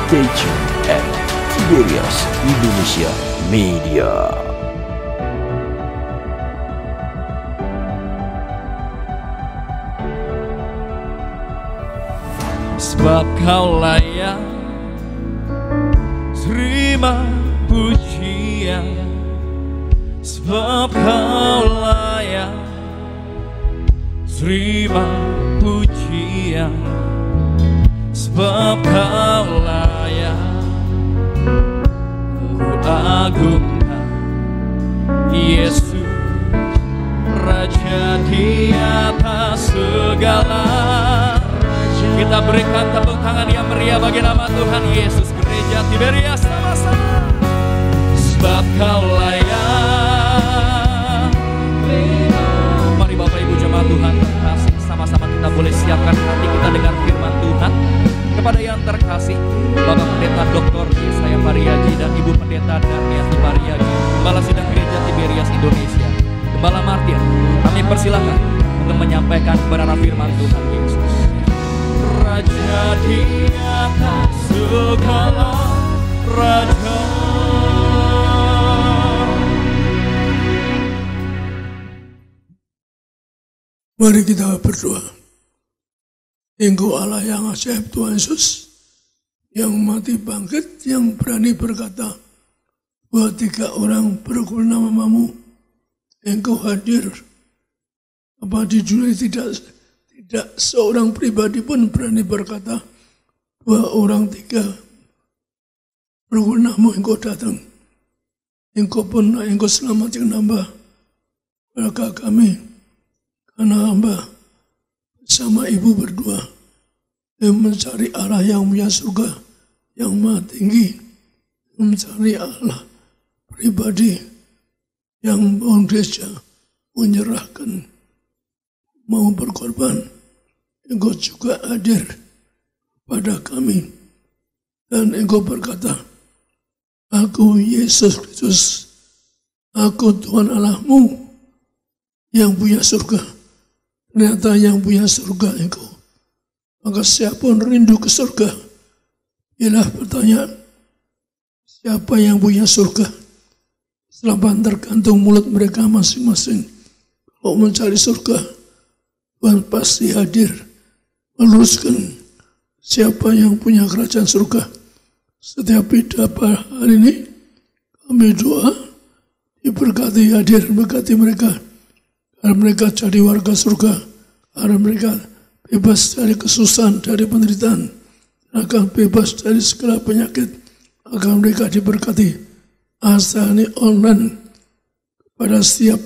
Stay tuned at Tiberias Indonesia Media. Sebab kau layak terima pujian, sebab kau layak terima pujian, sebab kau layak ku agungkan Yesus, Raja di atas segala. Kita berikan tepuk tangan yang meriah bagi nama Tuhan Yesus. Gereja Tiberias sama-sama. Sebab kau layak. Mari Bapak Ibu jemaat Tuhan, kasih sama-sama kita boleh siapkan hati kita dengan firman Tuhan. Kepada yang terkasih, Bapak Pendeta Dr. Yesaya Pariyaji dan Ibu Pendeta Darmiati Pariyaji, Gembala Sidang Gereja Tiberias Indonesia, Gembala Martin, kami persilakan untuk menyampaikan kebenaran firman Tuhan Yesus. Raja di atas segala raja. Mari kita berdoa. Engkau Allah yang ajaib Tuhan Yesus, yang mati bangkit, yang berani berkata, 2-3 orang berkumpul namamu, Engkau hadir. Apa di dunia tidak seorang pribadi pun berani berkata, 2 orang 3 berkumpul namamu, Engkau datang. Engkau pun, Engkau selamatkan hamba, maka kami, karena hamba sama ibu berdua yang mencari Allah yang punya surga yang maha tinggi, mencari Allah pribadi yang mau desa menyerahkan, mau berkorban. Engkau juga hadir pada kami dan Engkau berkata, aku Yesus Kristus, aku Tuhan Allahmu yang punya surga. Ternyata yang punya surga Engkau. Maka siapa yang rindu ke surga, ialah pertanyaan, siapa yang punya surga? Selapan tergantung mulut mereka masing-masing. Kalau mencari surga, Tuhan pasti hadir meluruskan siapa yang punya kerajaan surga. Setiap hidup hari ini kami doa diberkati, hadir berkati mereka, agar mereka jadi warga surga, agar mereka bebas dari kesusahan, dari penderitaan, agar bebas dari segala penyakit, agar mereka diberkati. Asal ini online pada setiap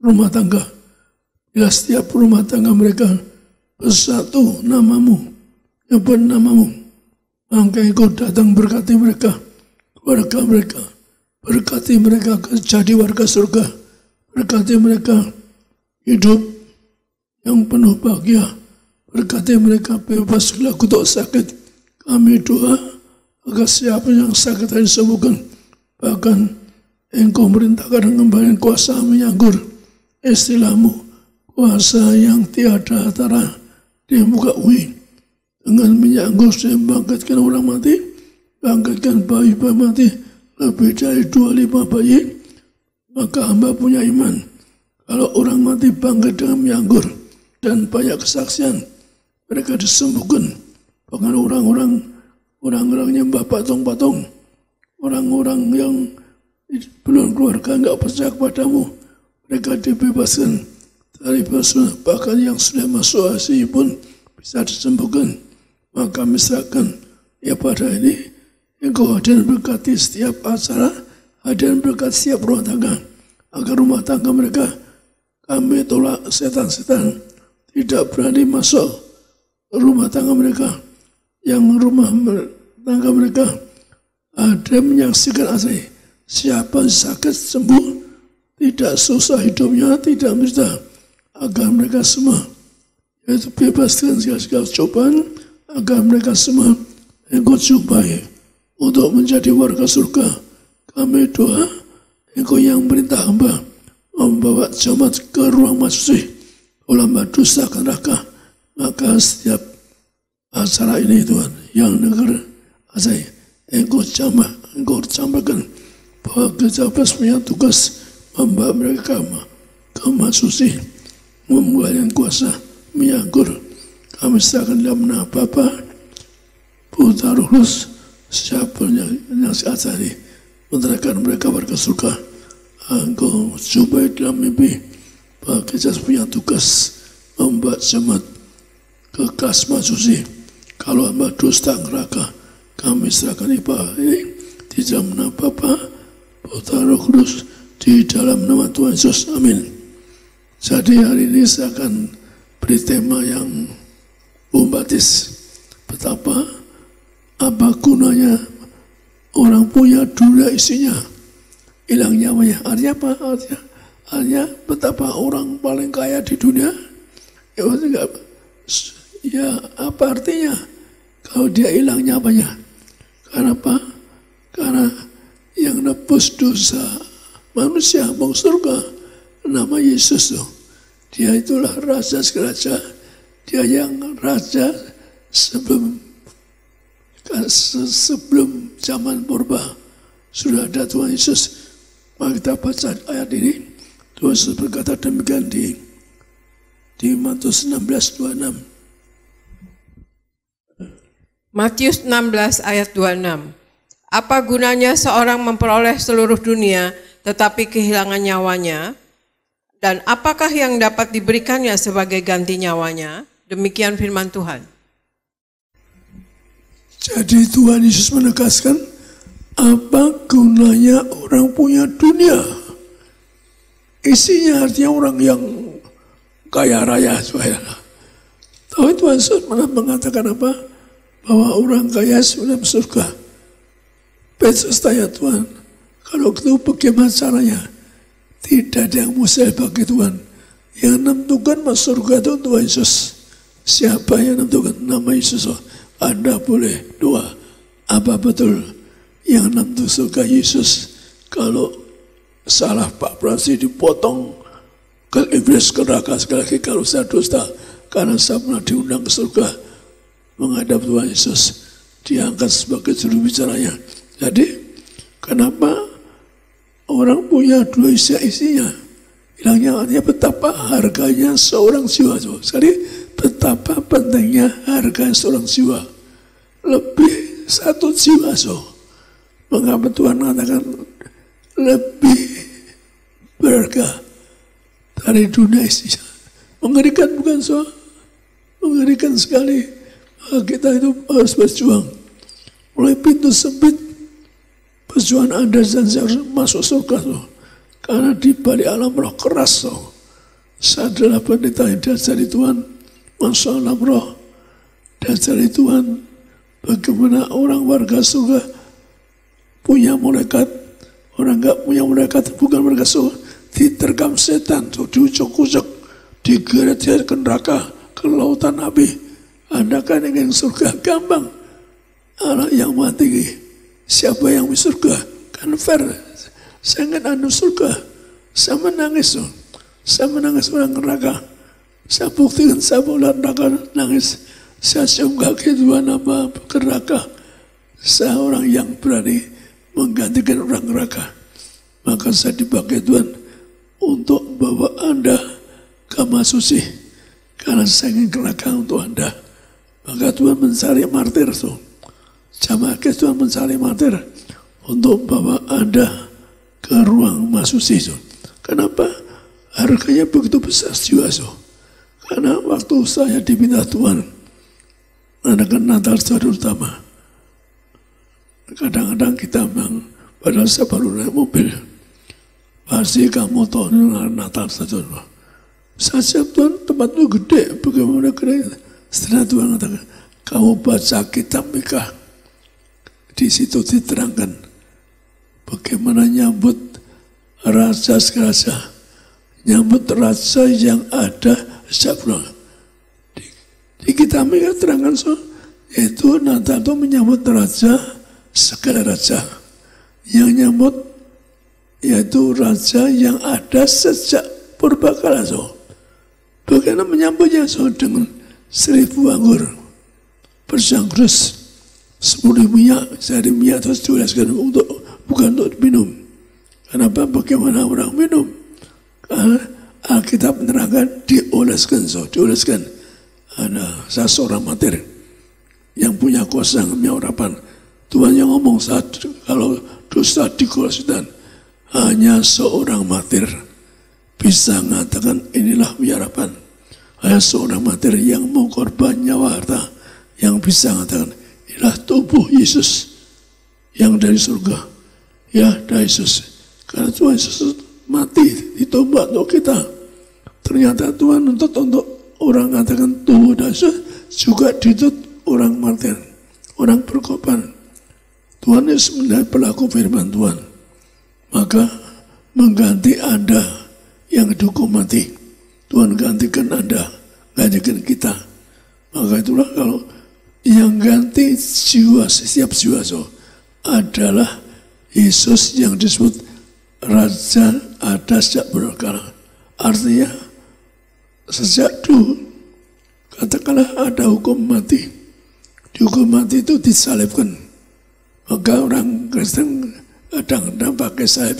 rumah tangga. Bila setiap rumah tangga mereka bersatu namamu, yang bernamamu, maka Engkau datang berkati mereka, keluarga mereka, berkati mereka jadi warga surga, berkati mereka hidup yang penuh bahagia, berkati mereka bebas segala kutuk sakit. Kami doa agar siapa yang sakit disembuhkan, bahkan Engkau merintahkan kembali kuasa menyanggur, istilahmu, kuasa yang tiada tara di muka bumi, dengan menyanggur dan bangkitkan orang mati, bangkitkan bayi-bayi mati, lebih dari 25 bayi. Maka hamba punya iman, kalau orang mati bangkit dengan menyanggur dan banyak kesaksian, mereka disembuhkan. Bahkan orang-orang nyembah patung-patung, orang-orang yang belum keluarga enggak percaya kepadamu, mereka dibebaskan dari bahasa, bahkan yang sudah masuk ICU pun bisa disembuhkan. Maka misalkan ya pada ini Engkau hadir berkati setiap acara, hadir berkati setiap rumah tangga, agar rumah tangga mereka, kami tolak setan-setan tidak berani masuk rumah tangga mereka, yang rumah tangga mereka ada menyaksikan asli. Siapa sakit sembuh, tidak susah hidupnya, tidak menderita, agar mereka semua yaitu bebas dengan segala cobaan, agar mereka semua Engkau jumpai untuk menjadi warga surga. Kami doa Engkau yang perintah hamba membawa jemaat ke ruang masjid ulama dusta neraka. Maka setiap acara ini Tuhan yang dengar Asai, engkau campakkan bahwa gereja pers punya tugas membawa mereka ke suci, membuat yang kuasa menyanggur. Kami serahkan dalam nama Bapa, Putra, Roh Kudus, siapa yang asari, menerangkan mereka ke surga. Engkau coba dalam mimpi bahwa gereja punya tugas membuat jemaat ke kasma suci. Kalau hamba dusta neraka, kami serahkan ibadah ini di dalam nama Bapa, Putra, Roh Kudus, di dalam nama Tuhan Yesus. Amin. Jadi hari ini saya akan beri tema yang baptis. Betapa apa gunanya orang punya dunia isinya hilang nyawanya. Artinya apa? Artinya betapa orang paling kaya di dunia. Ya apa artinya kalau dia hilang nyawanya? Karena apa? Karena yang nebus dosa manusia mau surga nama Yesus tuh. Dia itulah raja raja. Dia yang raja sebelum zaman purba sudah ada Tuhan Yesus. Mari kita baca ayat ini. Tuhan Yesus berkata demikian di Matius 16:26. Matius 16 ayat 26. Apa gunanya seorang memperoleh seluruh dunia tetapi kehilangan nyawanya? Dan apakah yang dapat diberikannya sebagai ganti nyawanya? Demikian firman Tuhan. Jadi Tuhan Yesus menegaskan, apa gunanya orang punya dunia? Isinya artinya orang yang kaya raya. Tapi Tuhan Yesus malah mengatakan apa? Bahwa orang kaya sudah masuk surga. Petrus tanya Tuhan, kalau itu bagaimana caranya? Tidak ada yang mustahil bagi Tuhan. Yang menentukan masuk surga itu Tuhan Yesus. Siapa yang menentukan? Nama Yesus. Anda boleh doa. Apa betul yang menentukan surga Yesus? Kalau salah Pak Prasi dipotong ke iblis ke neraka sekali lagi. Kalau saya dusta karena saya pernah diundang ke surga menghadap Tuhan Yesus, diangkat sebagai juru bicaranya. Jadi kenapa orang punya dua isinya hilangnya? Artinya betapa harganya seorang jiwa. Sekali, betapa pentingnya harga seorang jiwa. Lebih satu jiwa. Mengapa Tuhan mengatakan lebih berharga dari dunia isinya? Mengerikan bukan Mengerikan sekali. Kita itu harus berjuang. Mulai pintu sempit, perjuangan Anda dan saya harus masuk surga. Karena di balik alam roh keras. Saya adalah pendeta yang diajari Tuhan masuk alam roh. Diajari Tuhan bagaimana orang warga surga punya malaikat. Orang enggak punya malaikat bukan warga surga. Diterkam setan, diucuk-ucuk, digeret ke neraka, ke lautan api. Anda kan ingin surga gampang. Anak yang mati, siapa yang di surga? Kan fair. Saya ingin anda surga. Saya menangis. Saya menangis orang neraka. Saya buktikan saya boleh neraka nangis. Saya cium kaki Tuhan apa ke neraka. Saya orang yang berani menggantikan orang neraka. Maka saya dipakai Tuhan untuk bawa Anda ke Masuci. Karena saya ingin ke neraka untuk Anda. Maka Tuhan mencari martir. Jamaah Tuhan mencari martir untuk bawa Anda ke ruang Masuci. Kenapa? Harganya begitu besar jiwa. Karena waktu saya diminta Tuhan mengadakan Natal secara utama. Kadang-kadang kita memang, padahal saya baru naik mobil. Pasti kamu tahu Natal saja. Saya siap Tuhan, tempat itu gede. Bagaimana kira-kira? Setelah Tuhan mengatakan, kamu baca kitab Mika. Di situ diterangkan bagaimana nyambut raja-raja. Nyambut raja yang ada Zabulon. Di kitab Mika terangkan yaitu Natal itu menyambut raja, segala raja. Yang nyambut yaitu raja yang ada sejak purbakala. Bagaimana menyambutnya dengan 1000 anggur bersangkrus seperti minyak, jadi minyak terus dioleskan bukan untuk minum. Kenapa? Bagaimana orang minum? Karena Alkitab menerangkan dioleskan. Ada seorang martir yang punya kuasa, yang punya urapan. Tuhan yang ngomong saat kalau dosa dikoleskan, hanya seorang martir bisa mengatakan inilah harapan. Hanya seorang martir yang mau korban nyawa harta yang bisa mengatakan inilah tubuh Yesus yang dari surga. Ya, dari Yesus. Karena Tuhan Yesus mati ditombak untuk kita. Ternyata Tuhan untuk orang mengatakan tubuh Yesus juga dituntut orang martir, orang berkorban. Tuhan Yesus menjadi pelaku firman Tuhan. Maka mengganti Anda yang dihukum mati. Tuhan gantikan Anda, gantikan kita. Maka itulah kalau yang ganti jiwa, setiap jiwa adalah Yesus yang disebut Raja atas sejak berkala. Artinya sejak dulu katakanlah ada hukum mati. Dihukum mati itu disalibkan. Maka orang Kristen kadang-kadang pakai salib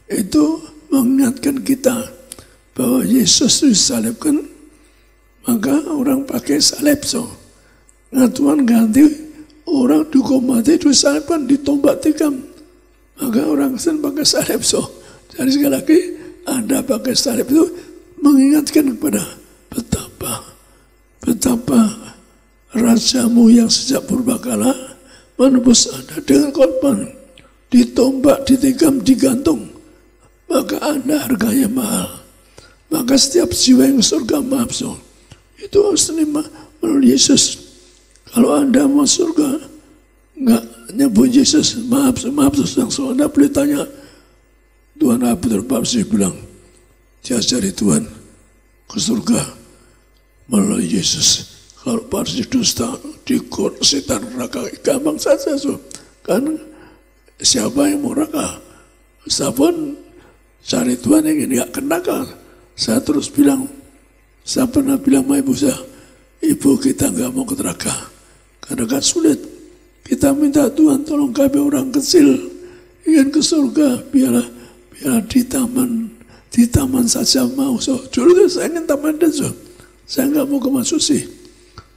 itu mengingatkan kita bahwa Yesus disalibkan. Maka orang pakai salib Nah Tuhan ganti orang dihukum mati disalibkan, ditombak tikam. Maka orang Kristen pakai salib Jadi sekali lagi Anda pakai salib itu mengingatkan kepada betapa Rajamu yang sejak purbakala menebus Anda dengan korban, ditombak, ditikam, digantung. Maka Anda harganya mahal. Maka setiap jiwa yang surga maaf itu harus terima melalui Yesus. Kalau Anda mau surga enggak nyebut Yesus, maaf langsung Anda boleh tanya Tuhan apa terbaik sih bilang diajari Tuhan ke surga melalui Yesus. Kalau pasti dusta dikor setan neraka gampang saja kan siapa yang mau neraka? Saya pun cari Tuhan yang ini gak kenaka. Saya terus bilang, saya pernah bilang sama ibu saya, ibu kita gak mau ke neraka karena kan sulit. Kita minta Tuhan tolong kami orang kecil ingin ke surga, biarlah di taman saja mau. Dulu saya ingin taman dan saya nggak mau ke Masusi.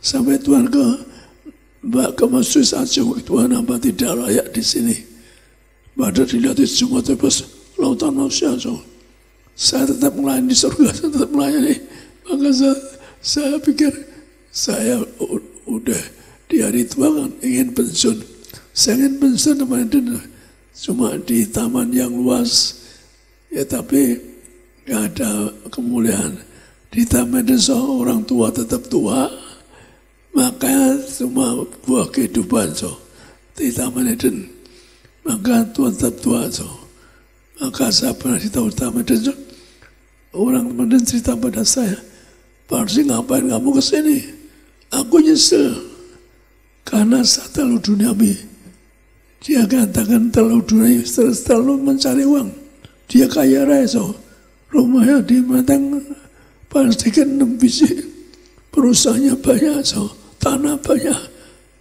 Sampai Tuhan ke Masusi saja, Tuhan hamba tidak layak di sini. Badan dilihat di semua tebas lautan manusia. Saya tetap melayani di surga, saya tetap melayani. Maka saya pikir saya udah di hari tua kan ingin pensiun. Saya ingin pensiun cuma di taman yang luas. Ya tapi nggak ada kemuliaan. Di taman itu orang tua tetap tua. Maka semua buah kehidupan di taman Eden. Maka Tuhan tetap tua Maka saya pernah cerita di taman Eden orang teman cerita pada saya, Parsi ngapain kamu kesini? Aku nyesel karena saya terlalu duniawi. Dia katakan terlalu duniawi, terlalu mencari uang. Dia kaya raya rumahnya di Matang pastikan 6 biji, perusahaannya banyak tanah banyak.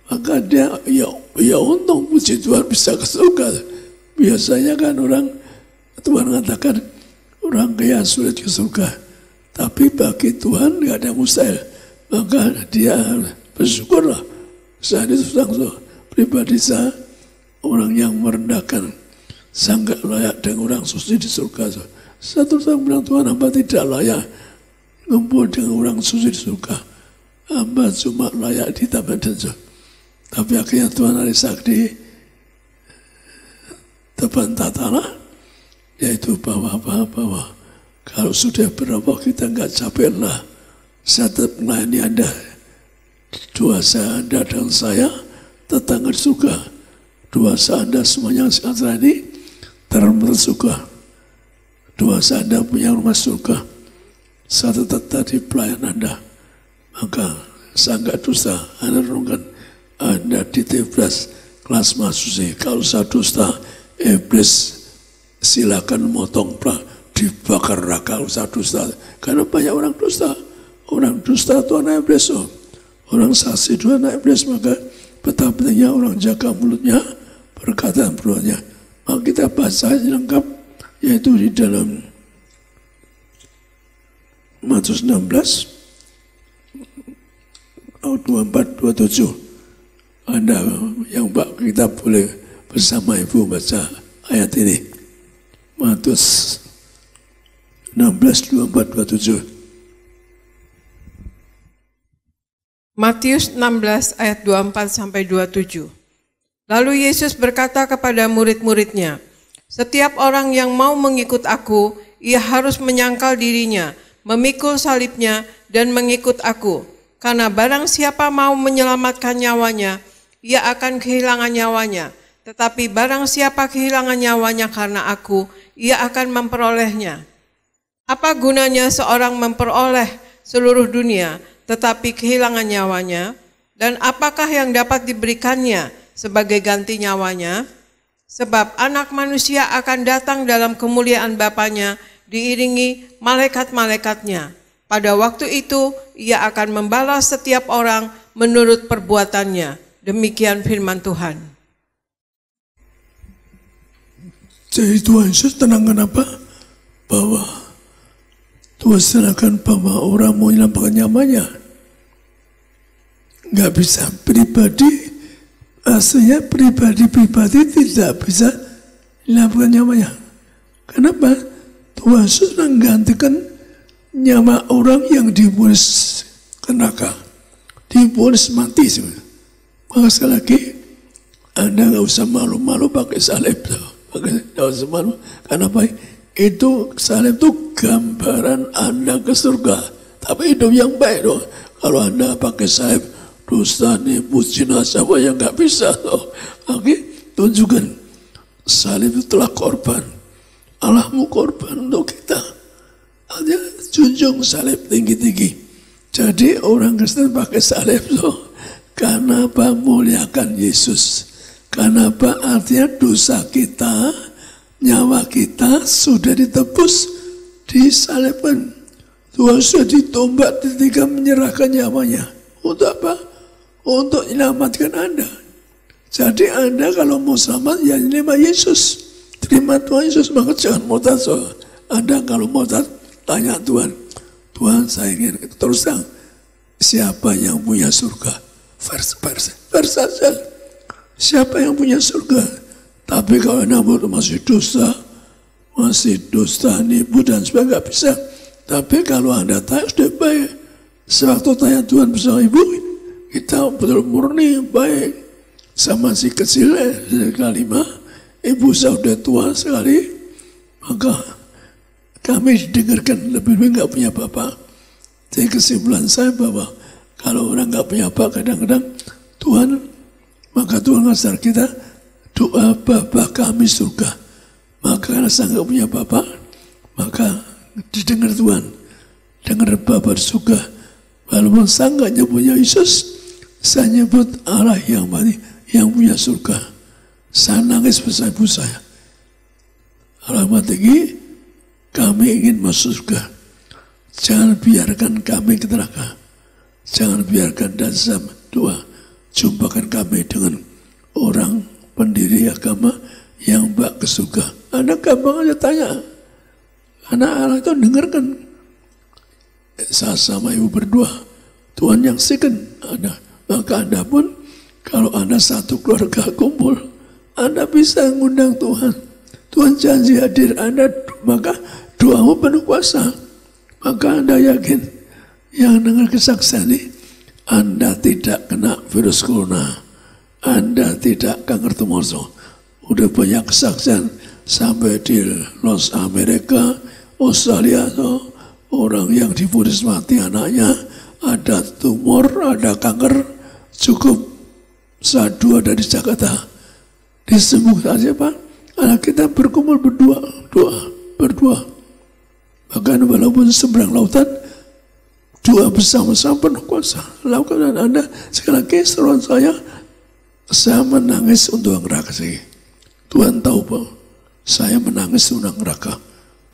Maka dia ya untung puji Tuhan bisa ke surga. Biasanya kan orang Tuhan mengatakan orang kaya sulit ke surga, tapi bagi Tuhan tidak ada mustahil. Maka dia bersyukurlah. Saya itu pribadi saya orang yang merendahkan, sangat layak dengan orang suci di surga. Saya terus bilang Tuhan hamba tidak layak ngumpul dengan orang suci di surga. Hamba cuma layak di taman dan tapi akhirnya Tuhan hari sakti depan tanah, yaitu bahwa kalau sudah berapa kita nggak capek lah. Saya tetap melayani Anda. Dosa Anda dan saya tetangga surga. Dosa Anda semuanya sekarang ini terhormat surga. Dosa Anda punya rumah surga. Saya tetap tadi pelayan Anda. Maka saya nggak dusta. Anda renungkan Anda di 13 kelas mahasiswa. Kalau saya dusta, iblis silakan motong dibakar neraka. Kalau saya dusta, karena banyak orang dusta. Orang dusta itu anak iblis. Orang saksi itu anak iblis. Maka betapa pentingnya orang jaga mulutnya, perkataan perbuatannya. Maka kita baca lengkap, yaitu di dalam Matius 16 24-27. Anda yang kita boleh bersama Ibu baca ayat ini. Matius 16 24-27. Matius 16 ayat 24-27. Lalu Yesus berkata kepada murid-muridnya, "Setiap orang yang mau mengikut aku, ia harus menyangkal dirinya, memikul salibnya, dan mengikut aku. Karena barang siapa mau menyelamatkan nyawanya, ia akan kehilangan nyawanya. Tetapi barang siapa kehilangan nyawanya karena aku, ia akan memperolehnya. Apa gunanya seorang memperoleh seluruh dunia, tetapi kehilangan nyawanya? Dan apakah yang dapat diberikannya sebagai ganti nyawanya? Sebab anak manusia akan datang dalam kemuliaan Bapanya, diiringi malaikat-malaikatnya. Pada waktu itu, ia akan membalas setiap orang menurut perbuatannya." Demikian firman Tuhan. Jadi Tuhan Yesus tenangkan apa? Bahwa Tuhan serahkan bahwa orang mau menyelamatkan nyawanya. Nggak bisa pribadi, aslinya pribadi tidak bisa menyelamatkan nyawanya. Kenapa? Tuhan Yesus menggantikan nyawa orang yang divonis ke neraka, divonis mati sebenarnya. Maka sekali lagi, Anda nggak usah malu-malu pakai salib, nggak usah malu. Kenapa? Itu salib itu gambaran Anda ke surga, tapi hidup yang baik dong. Kalau Anda pakai salib, dosa, nipu, zina, siapa yang nggak bisa loh. Oke, tunjukkan salib itu telah korban. Allahmu korban untuk kita. Artinya junjung salib tinggi-tinggi. Jadi orang Kristen pakai salib loh. Karena apa? Muliakan Yesus. Karena apa? Artinya dosa kita, nyawa kita sudah ditebus, disalibkan. Tuhan sudah ditombak ketika menyerahkan nyawanya. Untuk apa? Untuk menyelamatkan Anda. Jadi Anda kalau mau selamat, ya terima Yesus. Terima Tuhan Yesus, maka jangan murtad. Anda kalau murtad, tanya Tuhan. Tuhan, saya ingin terus terang, siapa yang punya surga? Vers saja. Siapa yang punya surga? Tapi kalau Anda masih dosa, nipu dan sebagainya, nggak bisa. Tapi kalau Anda tanya sudah baik. Sewaktu tanya Tuhan bersama Ibu, kita betul murni baik. Sama si kecil kelima, Ibu sudah tua sekali, maka kami didengarkan lebih-lebih nggak punya bapak. Jadi kesimpulan saya bahwa kalau orang nggak punya apa, kadang-kadang maka Tuhan ngajar kita doa Bapa kami surga. Maka karena saya nggak punya Bapa, maka didengar Tuhan, dengar Bapa di surga. Walaupun saya nggak nyebutnya Yesus, saya nyebut Allah yang mati, yang punya surga. Saya nangis bersama ibu saya. Alamat tinggi, kami ingin masuk surga. Jangan biarkan kami ke neraka. Jangan biarkan dan doa, jumpakan kami dengan orang pendiri agama yang bak ke surga. Anda gampang aja tanya. Karena Allah itu dengarkan. Saya sama ibu berdoa, Tuhan yang sikan Anda. Maka Anda pun, kalau Anda satu keluarga kumpul, Anda bisa mengundang Tuhan. Tuhan janji hadir Anda, maka doamu penuh kuasa. Maka Anda yakin, yang dengar kesaksian ini, Anda tidak kena virus corona, Anda tidak kanker tumor. Udah banyak kesaksian sampai di Los Amerika, Australia, orang yang divonis mati anaknya, ada tumor, ada kanker, cukup dua dari Jakarta, disembuhkan saja Pak. Karena kita berkumpul berdoa. Bahkan walaupun seberang lautan, doa bersama-sama penuh kuasa. Lakukan dan Anda, sekali lagi seruan saya menangis untuk neraka saya. Tuhan tahu Pak, saya menangis untuk neraka.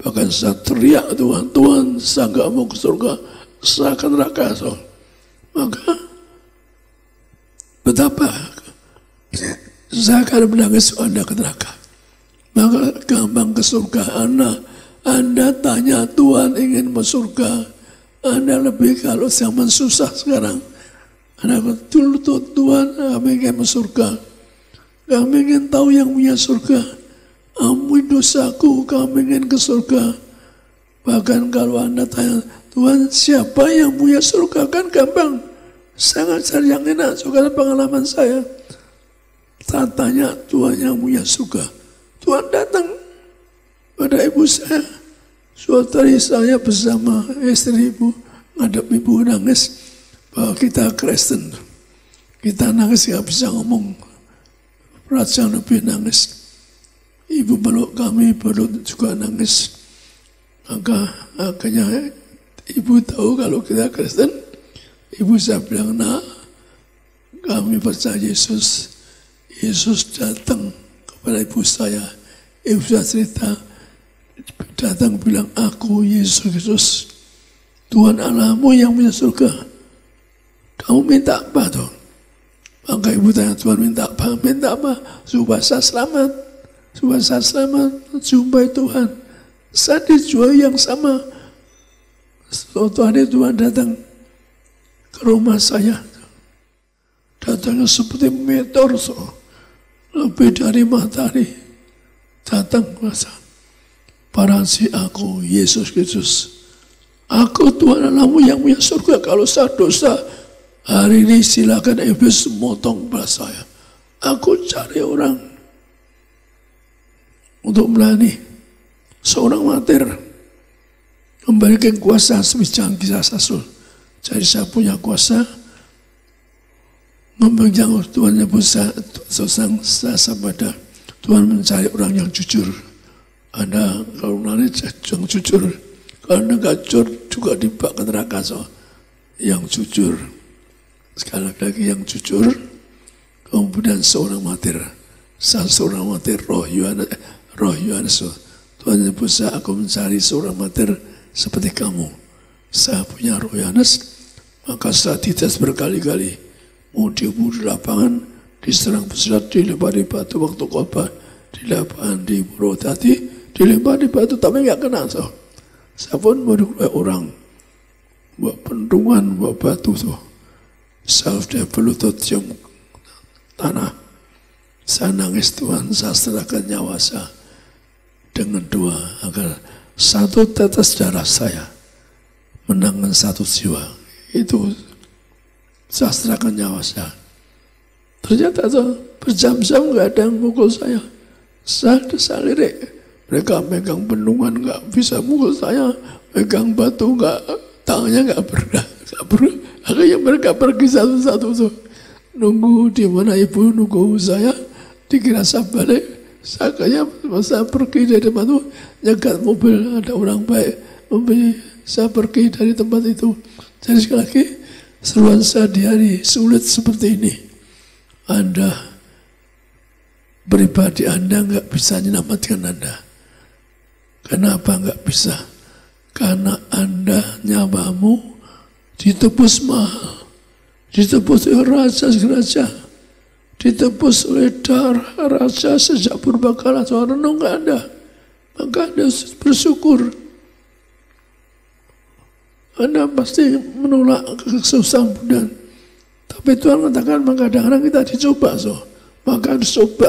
Bahkan saya teriak Tuhan, saya nggak mau ke surga, saya akan neraka. Maka betapa saya akan menangis Anda ke neraka. Maka gampang ke surga. Anda tanya Tuhan ingin masuk surga. Anda lebih kalau zaman susah sekarang. Anda betul Tuhan kami ingin masuk surga. Kami ingin tahu yang punya surga. Ampuni dosaku, kami ingin ke surga. Bahkan kalau Anda tanya Tuhan siapa yang punya surga, kan gampang. Sangat cari yang enak. Saudara, pengalaman saya. Saya tanya Tuhan yang punya surga. Tuhan datang pada ibu saya. Suatu hari saya bersama istri ibu, ngadep ibu nangis bahwa kita Kristen. Kita nangis gak bisa ngomong. Raja lebih nangis. Ibu peluk kami, peluk juga nangis. Maka akhirnya ibu tahu kalau kita Kristen. Ibu saya bilang, nak, kami percaya Yesus. Yesus datang kepada ibu saya. Ibu saya cerita, datang bilang, aku Yesus Kristus, Tuhan Allahmu yang punya surga. Kamu minta apa tuh? Maka ibu tanya, Tuhan minta apa? Minta apa? Supaya saya selamat. Supaya saya selamat, jumpai Tuhan. Saya dijual yang sama. Suatu hari Tuhan datang ke rumah saya. Datangnya seperti meteor, lebih dari matahari. Datang masa. Parasi aku, Yesus Kristus. Aku Tuhan Allahmu yang punya surga. Kalau saya dosa, hari ini silakan iblis motong pada saya. Aku cari orang untuk melayani. Seorang martir memberikan kuasa semacam kisah Rasul. Jadi saya punya kuasa memegang Tuhan nyebut saya pada Tuhan mencari orang yang jujur. Anda kalau melayani yang jujur. Kalau Anda gak jujur juga dibak ke neraka. Yang jujur. Sekali lagi yang jujur. Kemudian seorang martir. Saya seorang martir roh Yohanes. Tuhan nyebut saya, aku mencari seorang martir seperti kamu. Saya punya roh Yohanes. Maka saya dites berkali-kali. Mau dibunuh di lapangan, diserang pesawat, dilempar di batu waktu khotbah, dilempar di Purwodadi, dilempar di batu, tapi nggak kena. Saya pun menurut orang buat pendungan, buat batu tuh. Saya berlutut cium tanah. Saya nangis Tuhan, saya serahkan nyawa saya dengan doa agar satu tetes darah saya menangkan satu jiwa. Itu saya serahkan nyawa saya. Ternyata berjam-jam nggak ada yang mukul saya. Saya lirik. Mereka megang bendungan nggak bisa mukul saya. Megang batu nggak, tangannya nggak bergerak. Akhirnya mereka pergi satu-satu tuh. Nunggu di mana ibu nunggu saya. Dikira saya balik. Saya pergi dari tempat itu. Nyegat mobil, ada orang baik. Saya pergi dari tempat itu. Jadi sekali lagi, seruan saya di hari sulit seperti ini. Anda pribadi Anda nggak bisa menyelamatkan Anda. Kenapa nggak bisa? Karena Anda nyawamu ditebus mahal, ditebus oleh raja-raja, ditebus oleh darah raja sejak purbakala. Soal renung Anda, maka Anda bersyukur. Anda pasti menolak kesusahan dan tapi Tuhan katakan kadang-kadang kita dicoba, maka harus coba.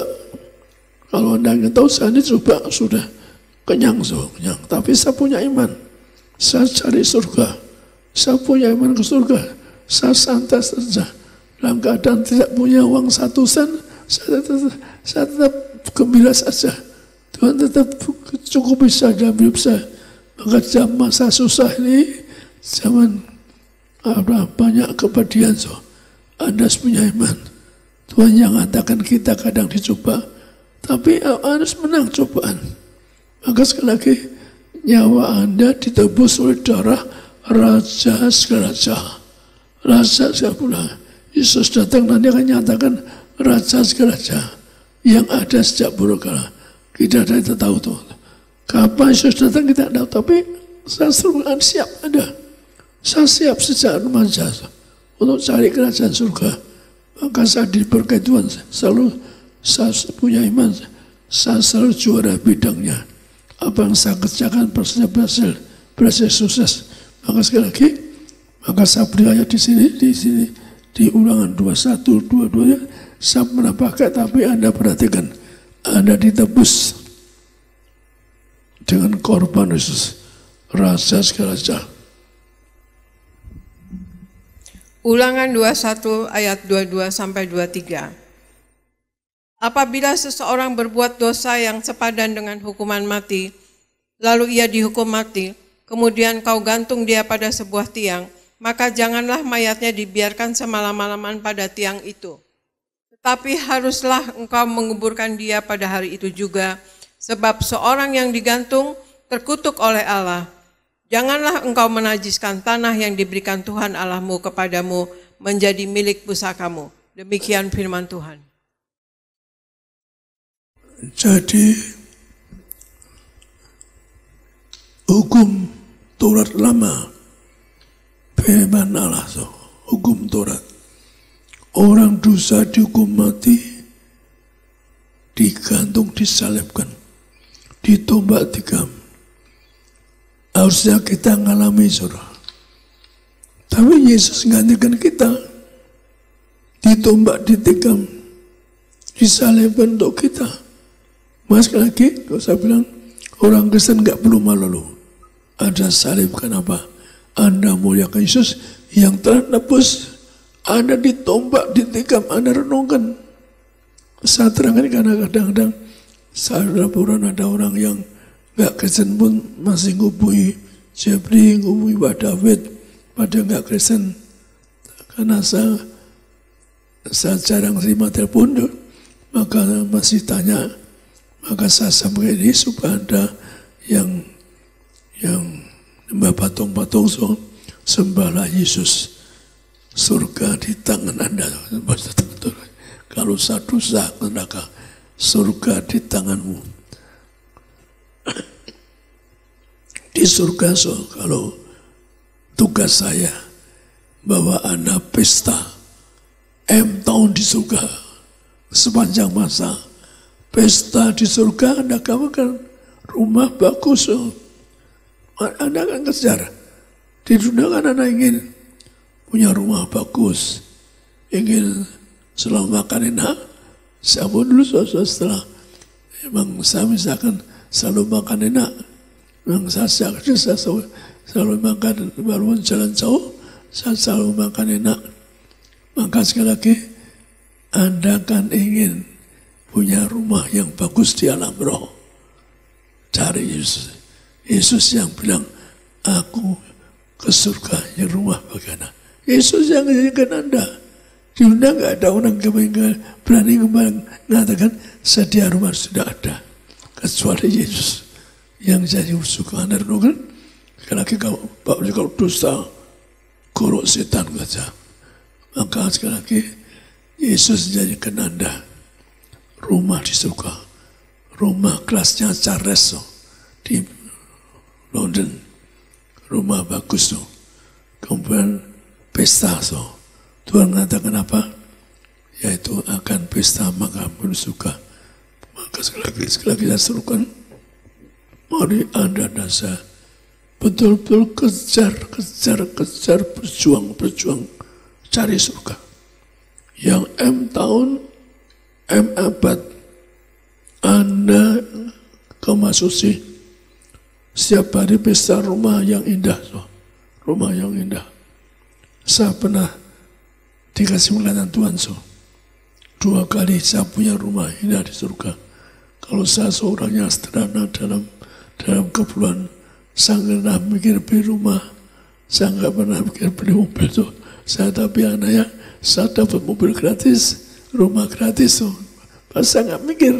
Kalau Anda ingin tahu saya dicoba sudah kenyang, kenyang. Tapi saya punya iman, saya cari surga, saya punya iman ke surga, saya santai saja. Dalam keadaan tidak punya uang 1 sen, saya tetap gembira saja. Tuhan tetap cukup bisa dalam hidup saya. Maka dalam masa susah ini, zaman banyak kepedihan, Anda harus punya iman. Tuhan yang katakan kita kadang dicoba, tapi harus menang cobaan. Maka sekali lagi, nyawa Anda ditebus oleh darah Raja segala raja. Raja segala. Yesus datang nanti akan nyatakan Raja segala raja yang ada sejak purbakala. Kita tidak tahu tuh. Kapan Yesus datang kita tidak tahu, tapi saya selalu siap ada. Saya siap sejak remaja untuk cari kerajaan surga. maka saya diberkati Tuhan. Saya punya iman, saya selalu juara bidangnya. Apa yang saya kerjakan berhasil sukses. Maka sekali lagi, maka saya percaya di sini di Ulangan 21, 22 saya pernah pakai, tapi Anda perhatikan, Anda ditebus dengan korban Yesus, Raja segala raja. Ulangan 21 ayat 22 sampai 23. Apabila seseorang berbuat dosa yang sepadan dengan hukuman mati, lalu ia dihukum mati, kemudian kau gantung dia pada sebuah tiang, maka janganlah mayatnya dibiarkan semalam-malaman pada tiang itu. Tetapi haruslah engkau menguburkan dia pada hari itu juga, sebab seorang yang digantung terkutuk oleh Allah. Janganlah engkau menajiskan tanah yang diberikan Tuhan Allahmu kepadamu menjadi milik pusakamu. Demikian firman Tuhan. Jadi hukum Taurat lama, firman Allah, hukum Taurat, orang dosa dihukum mati, digantung, disalibkan, ditombak tikam. Harusnya kita ngalami saudara, tapi Yesus gantikan kita, ditombak, ditikam, disalibkan untuk kita. Mas lagi, kalau saya bilang, orang Kristen nggak perlu malu. Ada salib, kenapa? Anda muliakan Yesus yang telah nebus. Anda ditombak, ditikam, Anda renungkan. Saya terangkan karena kadang-kadang saya laporan ada orang yang nggak Kristen pun masih ngubungi Jeffrey, ngubungi Pak David, pada nggak Kristen. Karena saya jarang terima telepon, maka masih tanya. Maka saya sampaikan ini supaya Anda yang nyembah patung-patung, sembahlah Yesus. Surga di tangan Anda. Kalau satu dosa neraka, surga di tanganmu. Di surga, kalau tugas saya bawa Anda pesta tahun di surga sepanjang masa. Pesta di surga, Anda kamu kan rumah bagus. Anda akan kejar. Di dunia kan Anda ingin punya rumah bagus, ingin selalu makan enak. Saya pun dulu setelah memang saya misalkan selalu makan enak. Memang saya selalu makan, walaupun jalan jauh, saya selalu makan enak. Maka sekali lagi, Anda kan ingin punya rumah yang bagus di alam roh. Cari Yesus. Yesus yang bilang, aku ke surga yang rumah bagaimana. Yesus yang menjadikan Anda. Di dunia nggak ada orang yang berani mengatakan sedia rumah sudah ada. Kecuali Yesus yang jadi surga. Anda renungkan. Sekali lagi kalau dosa, korok setan saja. Maka sekali lagi, Yesus menjadikan Anda rumah di surga, rumah kelasnya Charles di London, rumah bagus tuh, kemudian pesta Tuhan mengatakan apa? Yaitu akan pesta maka pun suka. Maka sekali lagi saya serukan, mari Anda dan saya betul-betul kejar, berjuang, cari surga. Yang tahun, abad, Anda kemasusi setiap hari pesta rumah yang indah, rumah yang indah. Saya pernah dikasih penglihatan Tuhan, 2 kali saya punya rumah indah di surga. Kalau saya seorang yang sederhana dalam keperluan, saya nggak pernah mikir beli rumah, saya nggak pernah mikir beli mobil tuh. Saya tapi anaknya, saya dapat mobil gratis, rumah gratis tuh. Pas saya nggak mikir,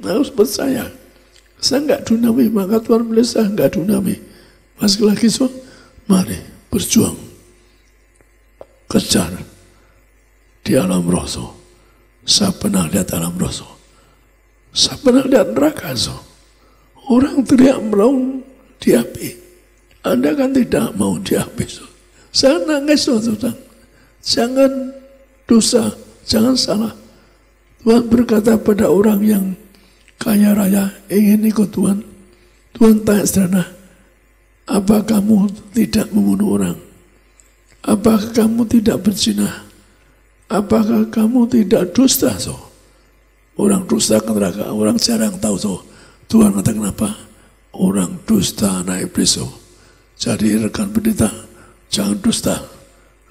harus percaya. Saya nggak dunami, maka Tuhan bilang saya nggak dunami. Pas lagi mari berjuang, kejar di alam roh. Saya pernah lihat alam roh. Saya pernah lihat neraka. Orang teriak meraung di api. Anda kan tidak mau di api. Saya nangis, jangan dosa Jangan salah. Tuhan berkata pada orang yang kaya raya ingin ikut Tuhan. Tuhan tanya sederhana, apa kamu tidak membunuh orang? Apakah kamu tidak berzina? Apakah kamu tidak dusta? So, orang dusta ke neraka, orang jarang tahu. So, Tuhan katakan apa? Orang dusta anak iblis. So. Jadi rekan pendeta, jangan dusta.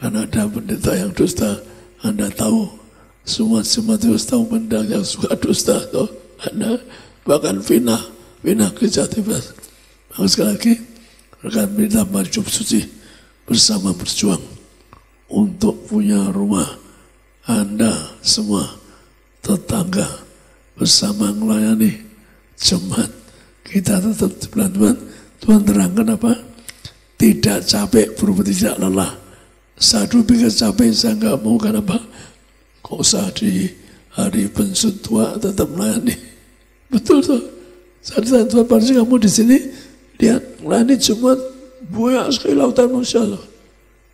Karena ada pendeta yang dusta, Anda tahu. Semua terus tahu pendeta yang suka dusta. So, Anda bahkan fina kejahatan. Maka sekali lagi, rekan pendeta maju suci bersama berjuang untuk punya rumah. Anda semua tetangga bersama melayani jemaat. Kita tetap sebelah Tuhan. Tuhan terangkan apa? Tidak capek berubah tidak lelah. Satu pikir capek, saya nggak mau kenapa? Kok usah di hari pensiun tua tetap melayani. Betul tuh. Saat Tuhan pasti kamu di sini lihat melayani jemaat banyak sekali lautan manusia loh.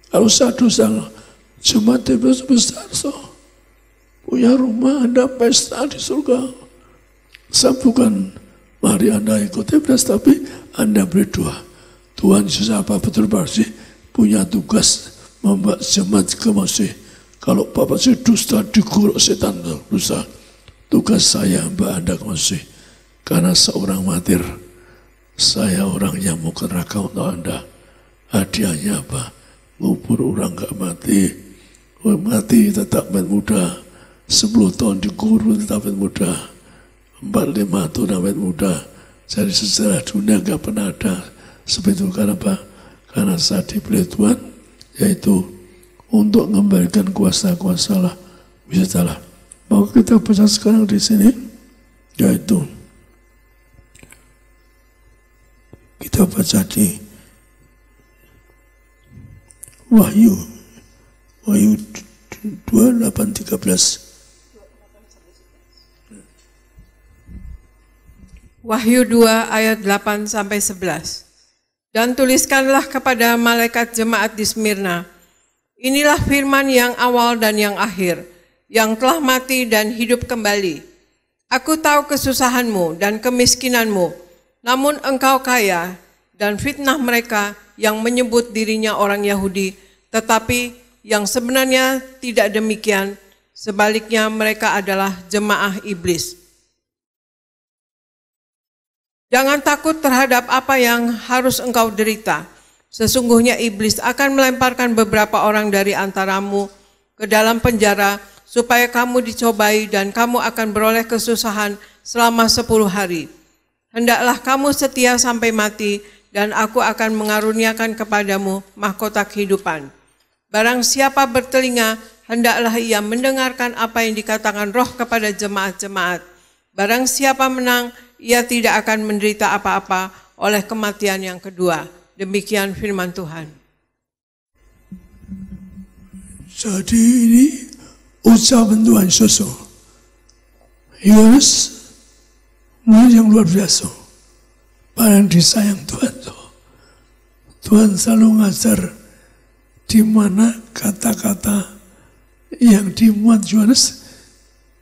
Kalau satu salah jemaat besar so. Punya rumah, Anda pesta di surga. Saya bukan mari Anda ikuti pesta, tapi Anda berdoa. Tuhan Yesus apa betul pasti punya tugas membuat jemaat ke Mesir. Kalau Bapak sih dusta diguruk setan dosa. Tugas saya Mbak Anda ke Mesir. Karena seorang martir, saya orang yang mau ke neraka untuk Anda. Hadiahnya apa? Ngubur orang gak mati. Orang mati tetap muda. 10 tahun diguru tetap muda. 45 tahun awet muda. Jadi sejarah dunia gak pernah ada seperti itu. Karena apa? Karena saat dipilih Tuhan, yaitu untuk mengembalikan kuasa-kuasa lah. Bisa salah. Maka kita baca sekarang di sini, yaitu kita baca di Wahyu 2:8-13. Wahyu 2 ayat 8-11. Dan tuliskanlah kepada malaikat jemaat di Smyrna, inilah firman yang awal dan yang akhir, yang telah mati dan hidup kembali. Aku tahu kesusahanmu dan kemiskinanmu, namun engkau kaya, dan fitnah mereka yang menyebut dirinya orang Yahudi, tetapi yang sebenarnya tidak demikian, sebaliknya mereka adalah jemaah iblis. Jangan takut terhadap apa yang harus engkau derita. Sesungguhnya iblis akan melemparkan beberapa orang dari antaramu ke dalam penjara supaya kamu dicobai dan kamu akan beroleh kesusahan selama 10 hari. Hendaklah kamu setia sampai mati dan aku akan mengaruniakan kepadamu mahkota kehidupan. Barang siapa bertelinga, hendaklah ia mendengarkan apa yang dikatakan Roh kepada jemaat-jemaat. Barang siapa menang, ia tidak akan menderita apa-apa oleh kematian yang kedua. Demikian firman Tuhan. Jadi ini ucapan Tuhan Yesus. Yesus yang luar biasa. Paling disayang Tuhan. Tuhan selalu ngajar di mana kata-kata yang dimuat Yohanes,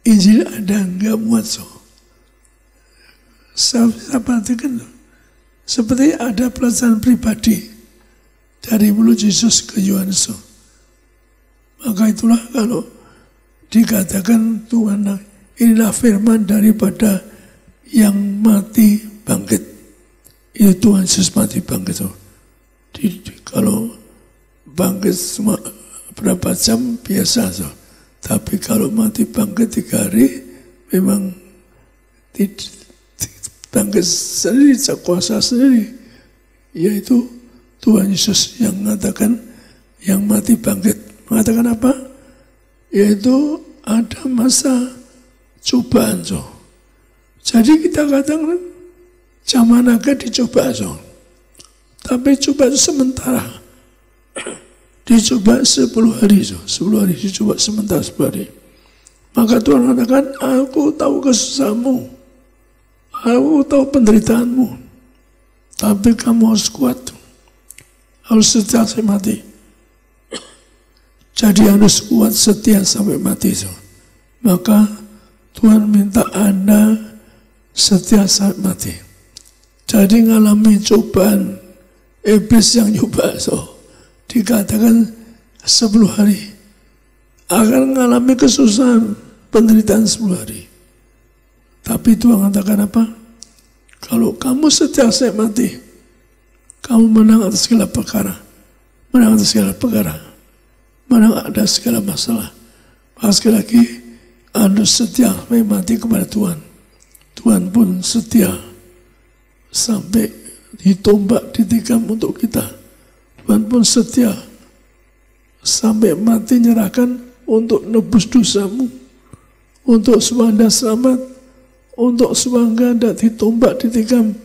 Injil ada enggak muat so. Saya perhatikan seperti ada pelajaran pribadi dari mulut Yesus ke Yohanes. Maka itulah kalau dikatakan Tuhan, inilah firman daripada yang mati bangkit. Itu Tuhan Yesus mati bangkit. Kalau bangkit cuma berapa jam biasa. Tapi kalau mati bangkit 3 hari memang bangkit sendiri, kuasa sendiri, yaitu Tuhan Yesus yang mengatakan yang mati bangkit. Mengatakan apa? Yaitu ada masa cobaan. Jadi kita katakan zaman agak dicoba. Tapi coba itu sementara. Dicoba 10 hari. 10 hari dicoba sementara 10 hari. Maka Tuhan katakan, aku tahu kesusahanmu. Aku tahu penderitaanmu, tapi kamu harus kuat, harus setia sampai mati. Jadi harus kuat setia sampai mati. maka Tuhan minta Anda setia sampai mati. Jadi ngalami cobaan, iblis yang nyoba, dikatakan 10 hari akan mengalami kesusahan, penderitaan 10 hari. Tapi Tuhan katakan apa? Kalau kamu setia sampai mati, kamu menang atas segala perkara, menang atas segala perkara, menang atas segala masalah. Sekali lagi, Anda setia sampai mati kepada Tuhan. Tuhan pun setia sampai ditombak, ditikam untuk kita. Tuhan pun setia sampai mati nyerahkan untuk nebus dosamu, untuk supaya Anda selamat, untuk supaya Anda ditombak, ditikam,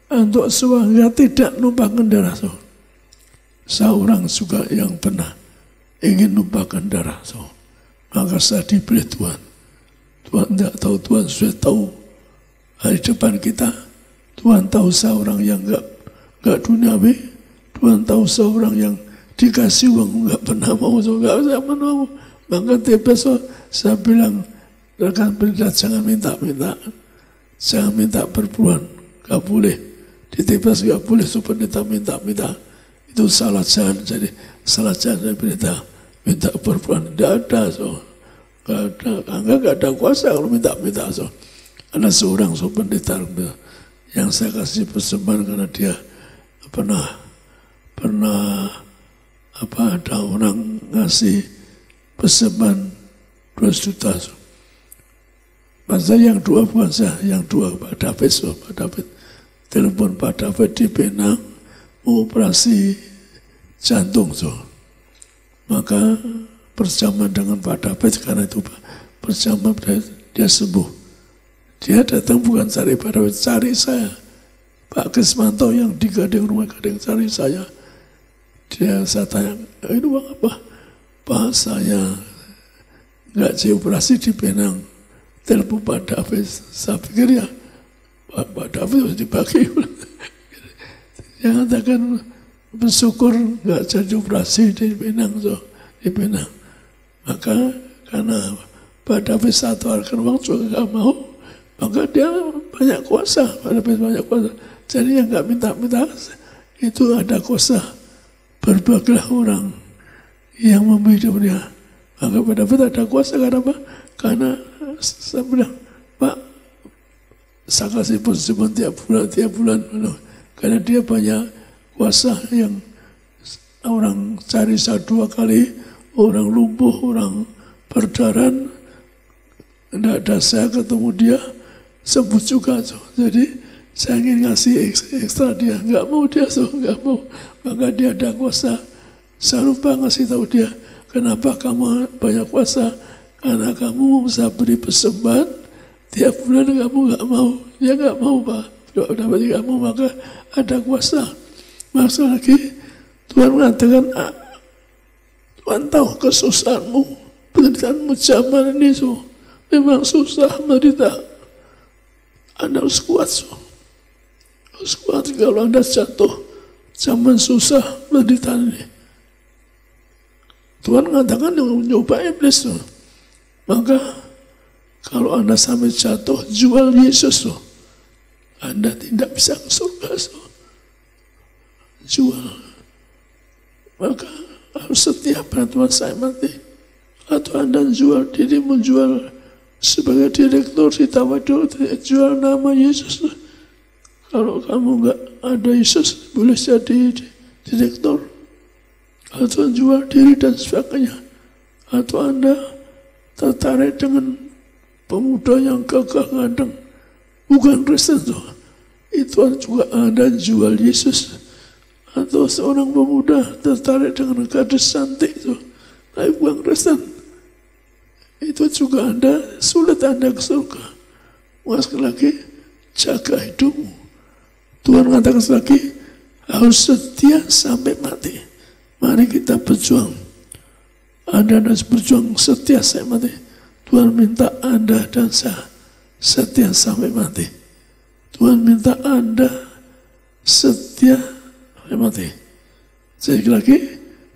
untuk supaya Anda tidak numpahkan darah. Seorang juga yang pernah ingin numpahkan darah, maka saya diberi Tuhan. Tuhan tidak tahu, Tuhan sudah tahu hari depan kita. Tuhan tahu seorang yang enggak duniawi. Tuhan tahu seorang yang dikasih uang enggak pernah mau, enggak mau. Maka tiba-tiba saya bilang, rekan beridat, jangan minta-minta, jangan minta perpuluhan, enggak boleh. Tiba-tiba enggak boleh supaya minta-minta. Itu salah jalan. Jadi salah jalan berita minta perpuluhan. Tidak ada, enggak ada kuasa kalau minta-minta. Ada seorang pendeta yang saya kasih persembahan karena dia pernah ada orang ngasih persembahan 12 juta. Masa yang dua bukan saya, yang dua Pak David. Pak David telepon Pak David di Penang mau operasi jantung. Maka perjamuan dengan Pak David, karena itu perjamuan dia sembuh. Dia datang bukan cari Pak David, cari saya. Pak Kismanto yang di Gading, rumah Gading, cari saya. Saya tanya, ini uang apa? Pak, saya nggak operasi di Penang. Telepon Pak David. Saya pikir ya, Pak David harus dibagi. Dia katakan bersyukur nggak jadi operasi di Penang. Di Penang. Maka karena Pak David satu harga uang juga nggak mau, maka dia banyak kuasa, banyak kuasa. Jadi yang nggak minta-minta itu ada kuasa. Berbagilah orang yang memberi dia. Maka pada ada kuasa karena apa? Karena saya bilang, Pak, saya kasih persembahan tiap bulan. Karena dia banyak kuasa yang orang cari saya 2 kali, orang lumpuh, orang berdarah. Tidak ada, saya ketemu dia, sembuh juga. Jadi saya ingin ngasih ekstra dia, nggak mau dia, nggak mau. Maka dia ada kuasa. Saya lupa ngasih tahu dia, kenapa kamu banyak kuasa? Karena kamu bisa beri persembahan tiap bulan, kamu nggak mau. Dia nggak mau, Pak. Dapat nggak mau, maka ada kuasa. Maksud lagi, Tuhan mengatakan, Tuhan tahu kesusahanmu, penderitaanmu zaman ini, memang susah menderita. Anda harus kuat, harus kuat. Kalau Anda jatuh, zaman susah menderita ini. Tuhan mengatakan nyoba iblis. Maka kalau Anda sampai jatuh, jual Yesus. Anda tidak bisa ke surga. Jual. Maka harus setia pada Tuhan saya mati. Atau Anda jual dirimu, jual sebagai direktur di Tawadul, jual nama Yesus. Kalau kamu nggak ada Yesus, boleh jadi direktur. Atau jual diri dan sebagainya. Atau Anda tertarik dengan pemuda yang gagah ganteng, bukan Kristen. Itu juga Anda jual Yesus. Atau seorang pemuda tertarik dengan gadis cantik, tapi bukan Kristen. Itu juga Anda, sulit Anda ke surga. Sekali lagi, jaga hidupmu. Tuhan mengatakan lagi, harus setia sampai mati. Mari kita berjuang. Anda harus berjuang setia sampai mati. Tuhan minta Anda dan saya setia sampai mati. Tuhan minta Anda setia sampai mati. Sekali lagi,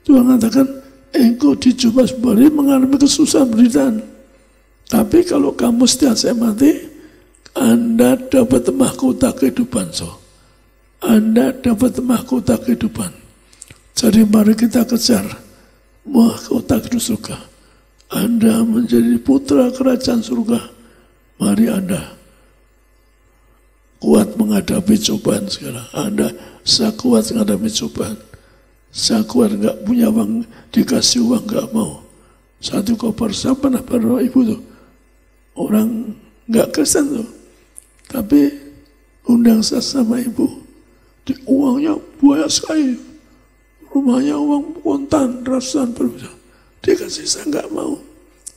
Tuhan mengatakan, engkau dicoba sebuah hari mengalami kesusahan penderitaan. Tapi kalau kamu setelah saya mati, Anda dapat mahkota kehidupan. Anda dapat mahkota kehidupan. Jadi mari kita kejar mahkota kehidupan surga. Anda menjadi putra kerajaan surga. Mari Anda kuat menghadapi cobaan sekarang. Anda saya kuat menghadapi cobaan. Saya kuat nggak punya uang, dikasih uang nggak mau. 1 koper, saya pernah berdoa ibu tuh. Orang nggak Kristen tuh. Tapi undang saya sama ibu. Di uangnya banyak sekali. Rumahnya uang kontan, ratusan berbeda. Dikasih saya nggak mau.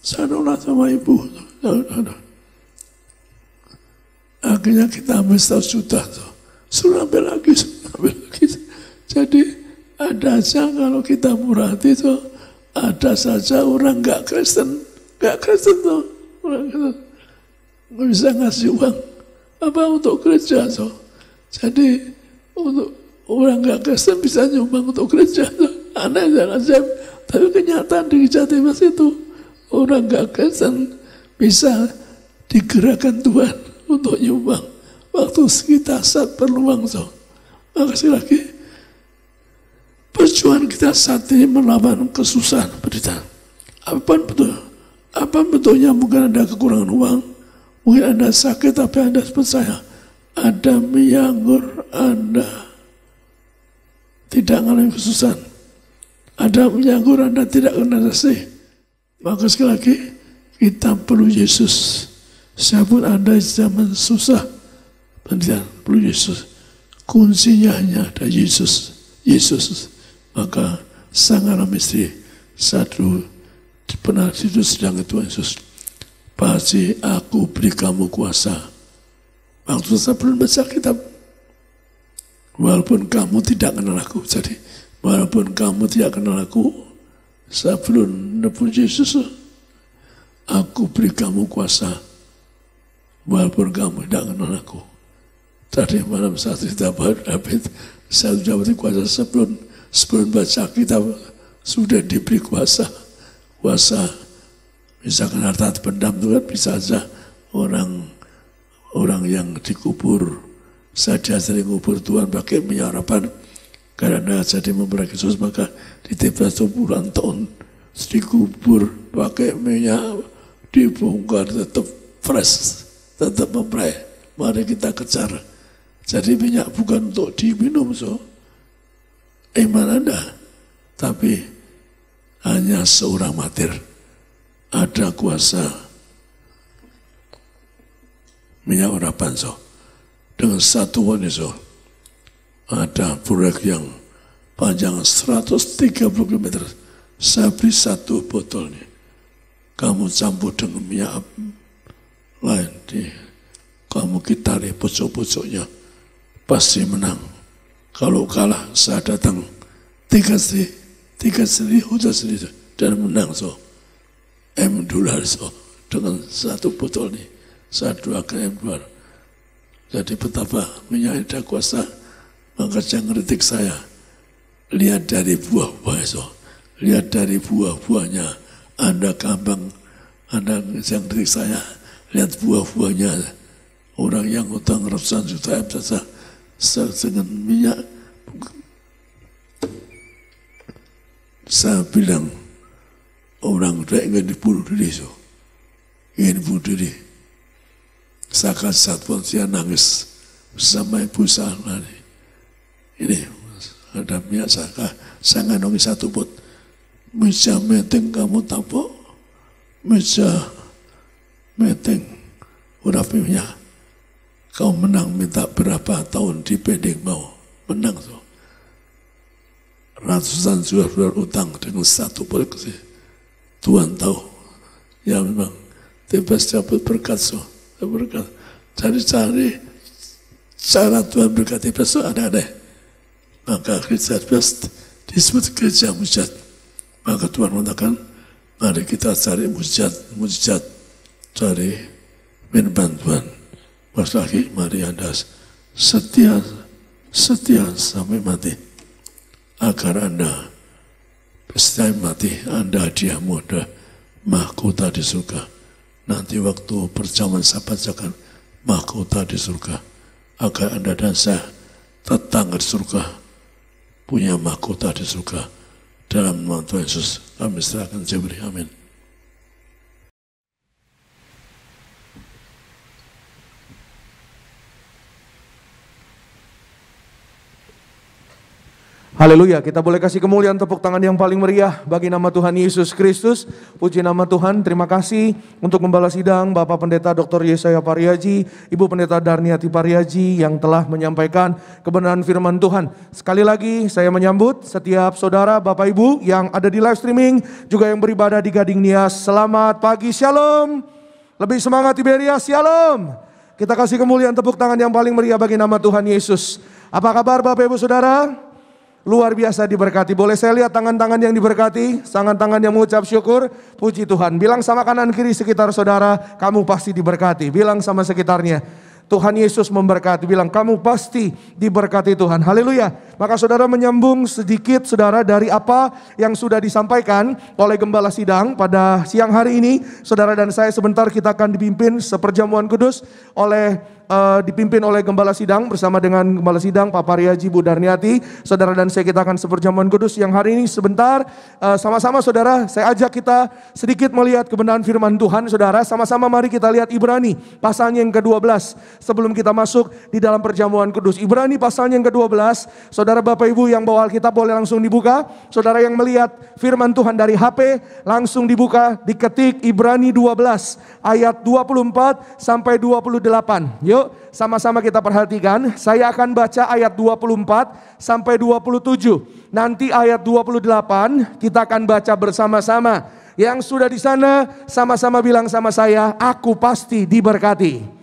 Saya nolak sama ibu. Akhirnya kita ambil 100 juta tuh. Suruh ambil lagi. Jadi ada aja kalau kita murah hati tuh, ada saja orang nggak Kristen tuh, orang Kristen nggak bisa ngasih uang apa untuk gereja tuh. Jadi untuk orang nggak Kristen bisa nyumbang untuk gereja tuh. Aneh jangan saya, tapi kenyataan di Jatimas itu orang nggak Kristen bisa digerakkan Tuhan untuk nyumbang waktu kita saat peluang tuh. Makasih lagi. Perjuangan kita saat ini melawan kesusahan penderitaan. Apa betulnya mungkin Anda kekurangan uang, mungkin Anda sakit tapi Anda percaya ada minyak anggur, Anda tidak mengalami kesusahan. Ada minyak anggur, Anda tidak kena kasih. Maka sekali lagi kita perlu Yesus. Siapapun Anda zaman susah, penderitaan perlu Yesus. Kuncinya hanya ada Yesus. Maka sang anak istri satu pernah tidur sedang Tuhan Yesus. Pasti aku beri kamu kuasa. Waktu saya belum baca kitab. Walaupun kamu tidak kenal aku. Jadi walaupun kamu tidak kenal aku, saya belum nebus Yesus. Aku beri kamu kuasa. Walaupun kamu tidak kenal aku. Tadi malam saat kita David, saya sudah beri kuasa sebelum baca kitab sudah diberi kuasa. Misalkan harta pendam itu kan bisa saja orang yang dikubur. Saya diajari kubur Tuhan pakai minyak harapan. Karena jadi memperoleh Yesus maka ditebas puluhan tahun dikubur pakai minyak, dibongkar tetap fresh, tetap memperoleh. Mari kita kejar. Jadi minyak bukan untuk diminum iman Anda, tapi hanya seorang martir. Ada kuasa minyak harapan dengan satu wanita. Ada proyek yang panjang 130 km. Saya beri satu botol nih. Kamu campur dengan minyak lain kamu kitari pojok-pojoknya. Pasti menang. Kalau kalah, saya datang 3 seri, hujan seri, dan menang $M dengan satu botol ini. Saya doakan $M. Jadi betapa minyak ada kuasa. Maka jangan kritik saya. Lihat dari buah-buah lihat dari buah-buahnya. Anda gampang, Anda jangan kritik saya. Lihat buah-buahnya. Orang yang utang ratusan juta M saja dengan minyak. Saya bilang orang ingin dibunuh diri ingin bunuh diri. Saya kasih satu dia nangis sama ibu saya. Ini ada minyak saya nganongi satu pot. Meja meeting kamu tapok, meja meeting udah minyak. Kau menang minta berapa tahun di pending mau menang ratusan juta utang dengan satu polisi. Tuhan tahu ya memang bebas dapat berkat berkat. Cari cara Tuhan berkati besok ada. Maka gereja bebas disebut gereja mujizat. Maka Tuhan mengatakan mari kita cari mujizat cari firman Tuhan. Mas lagi, mari Anda setia sampai mati. Agar Anda sampai mati, Anda hadiahmu ada mahkota di surga. nanti waktu perjamuan saya bacakan mahkota di surga, agar Anda dan saya tetangga di surga punya mahkota di surga. Dalam nama Tuhan Yesus kami serahkan Jebri. Amin. Haleluya, kita boleh kasih kemuliaan tepuk tangan yang paling meriah bagi nama Tuhan Yesus Kristus. Puji nama Tuhan, terima kasih untuk membalas sidang Bapak Pendeta Dr. Yesaya Pariaji, Ibu Pendeta Darniati Pariaji yang telah menyampaikan kebenaran firman Tuhan. Sekali lagi saya menyambut setiap saudara Bapak Ibu yang ada di live streaming, juga yang beribadah di Gading Nias. Selamat pagi, shalom. Lebih semangat Tiberias, shalom. Kita kasih kemuliaan tepuk tangan yang paling meriah bagi nama Tuhan Yesus. Apa kabar Bapak Ibu Saudara? Luar biasa diberkati. Boleh saya lihat tangan-tangan yang diberkati, tangan-tangan yang mengucap syukur. Puji Tuhan. Bilang sama kanan kiri sekitar saudara, kamu pasti diberkati. Bilang sama sekitarnya, Tuhan Yesus memberkati. Bilang, kamu pasti diberkati Tuhan. Haleluya. Maka saudara menyambung sedikit saudara dari apa yang sudah disampaikan oleh Gembala Sidang pada siang hari ini. Saudara dan saya sebentar kita akan dipimpin seperjamuan kudus dipimpin oleh Gembala Sidang bersama dengan Gembala Sidang Pak Pariaji, Bu Darniati. Saudara dan saya kita akan seperjamuan kudus yang hari ini sebentar sama-sama saudara, saya ajak kita sedikit melihat kebenaran firman Tuhan saudara. Sama-sama mari kita lihat Ibrani pasalnya yang ke-12 sebelum kita masuk di dalam perjamuan kudus. Ibrani pasalnya yang ke-12. Saudara Bapak Ibu yang bawa Alkitab boleh langsung dibuka. Saudara yang melihat firman Tuhan dari HP langsung dibuka, diketik Ibrani 12 ayat 24 sampai 28. Yuk sama-sama kita perhatikan. Saya akan baca ayat 24 sampai 27. Nanti ayat 28 kita akan baca bersama-sama. Yang sudah di sana sama-sama bilang sama saya, aku pasti diberkati.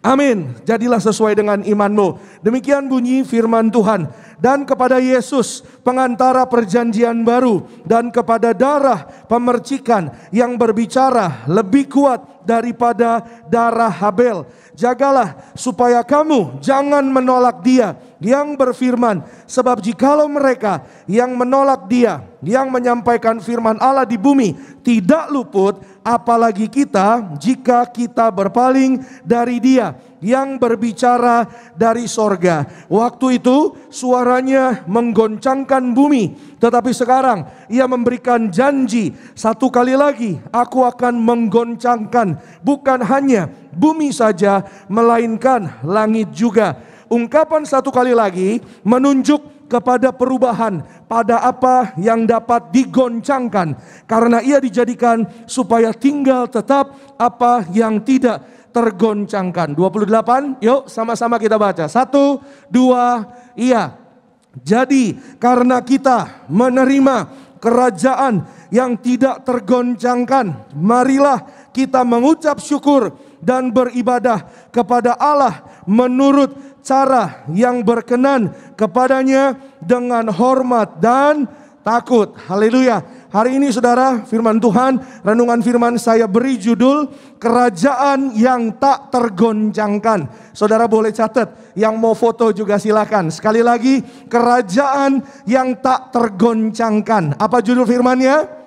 Amin. Jadilah sesuai dengan imanmu. Demikian bunyi firman Tuhan. Dan kepada Yesus pengantara perjanjian baru, dan kepada darah pemercikan yang berbicara lebih kuat daripada darah Habel, jagalah supaya kamu jangan menolak Dia yang berfirman, sebab jikalau mereka yang menolak Dia yang menyampaikan firman Allah di bumi tidak luput, apalagi kita jika kita berpaling dari Dia yang berbicara dari sorga. Waktu itu suaranya menggoncangkan bumi, tetapi sekarang Ia memberikan janji, satu kali lagi aku akan menggoncangkan bukan hanya bumi saja, melainkan langit juga. Ungkapan satu kali lagi menunjuk kepada perubahan pada apa yang dapat digoncangkan, karena Ia dijadikan supaya tinggal tetap apa yang tidak tergoncangkan. 28, yuk sama-sama kita baca. 1, 2, iya. Jadi karena kita menerima kerajaan yang tidak tergoncangkan, marilah kita mengucap syukur dan beribadah kepada Allah menurut cara yang berkenan kepadanya dengan hormat dan takut. Haleluya. Hari ini saudara, firman Tuhan, renungan firman saya beri judul kerajaan yang tak tergoncangkan. Saudara boleh catat, yang mau foto juga silakan. Sekali lagi, kerajaan yang tak tergoncangkan. Apa judul firmannya?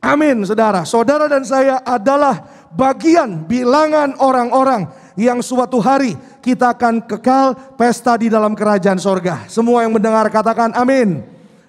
Amin saudara. Saudara dan saya adalah bagian bilangan orang-orang yang suatu hari kita akan kekal pesta di dalam kerajaan sorga. Semua yang mendengar katakan amin.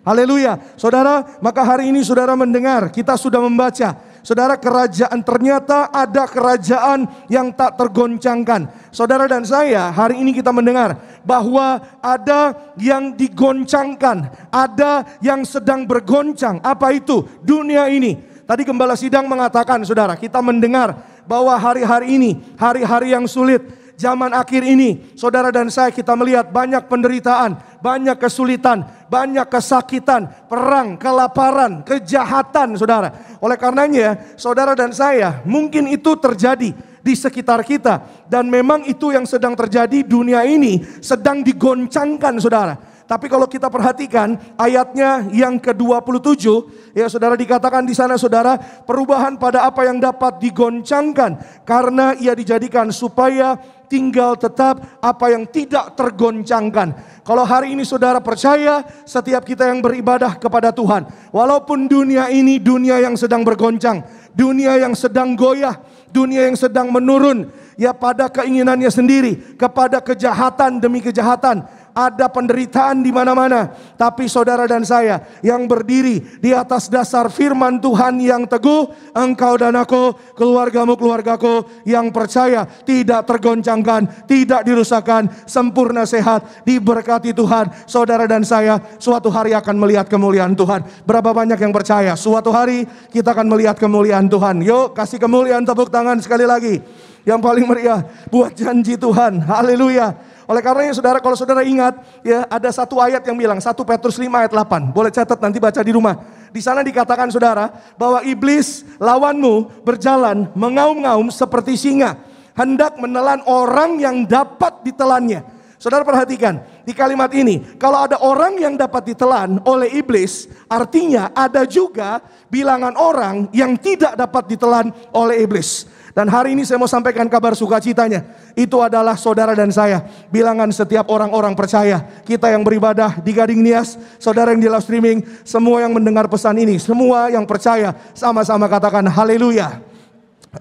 Haleluya. Saudara, maka hari ini saudara mendengar, kita sudah membaca. Saudara, kerajaan, ternyata ada kerajaan yang tak tergoncangkan. Saudara dan saya, hari ini kita mendengar bahwa ada yang digoncangkan, ada yang sedang bergoncang. Apa itu? Dunia ini. Tadi Gembala Sidang mengatakan, saudara, kita mendengar bahwa hari-hari ini, hari-hari yang sulit, zaman akhir ini, saudara dan saya kita melihat banyak penderitaan, banyak kesulitan, banyak kesakitan, perang, kelaparan, kejahatan, saudara. Oleh karenanya, saudara dan saya, mungkin itu terjadi di sekitar kita. Dan memang itu yang sedang terjadi, dunia ini sedang digoncangkan, saudara. Tapi kalau kita perhatikan ayatnya yang ke-27, ya saudara, dikatakan di sana saudara, perubahan pada apa yang dapat digoncangkan karena Ia dijadikan supaya tinggal tetap apa yang tidak tergoncangkan. Kalau hari ini saudara percaya, setiap kita yang beribadah kepada Tuhan, walaupun dunia ini dunia yang sedang bergoncang, dunia yang sedang goyah, dunia yang sedang menurun, ya pada keinginannya sendiri, kepada kejahatan demi kejahatan, ada penderitaan di mana-mana. Tapi saudara dan saya yang berdiri di atas dasar firman Tuhan yang teguh, engkau dan aku, keluargamu, keluargaku yang percaya, tidak tergoncangkan, tidak dirusakkan, sempurna sehat, diberkati Tuhan. Saudara dan saya suatu hari akan melihat kemuliaan Tuhan. Berapa banyak yang percaya suatu hari kita akan melihat kemuliaan Tuhan? Yuk kasih kemuliaan, tepuk tangan sekali lagi yang paling meriah buat janji Tuhan. Haleluya. Oleh karenanya saudara, kalau saudara ingat, ya ada satu ayat yang bilang, 1 Petrus 5 ayat 8. Boleh catat nanti baca di rumah. Di sana dikatakan saudara, bahwa iblis lawanmu berjalan mengaum-ngaum seperti singa, hendak menelan orang yang dapat ditelannya. Saudara perhatikan, di kalimat ini, kalau ada orang yang dapat ditelan oleh iblis, artinya ada juga bilangan orang yang tidak dapat ditelan oleh iblis. Dan hari ini saya mau sampaikan kabar sukacitanya. Itu adalah saudara dan saya, bilangan setiap orang-orang percaya. Kita yang beribadah di Gading Nias, saudara yang di live streaming, semua yang mendengar pesan ini, semua yang percaya, sama-sama katakan haleluya.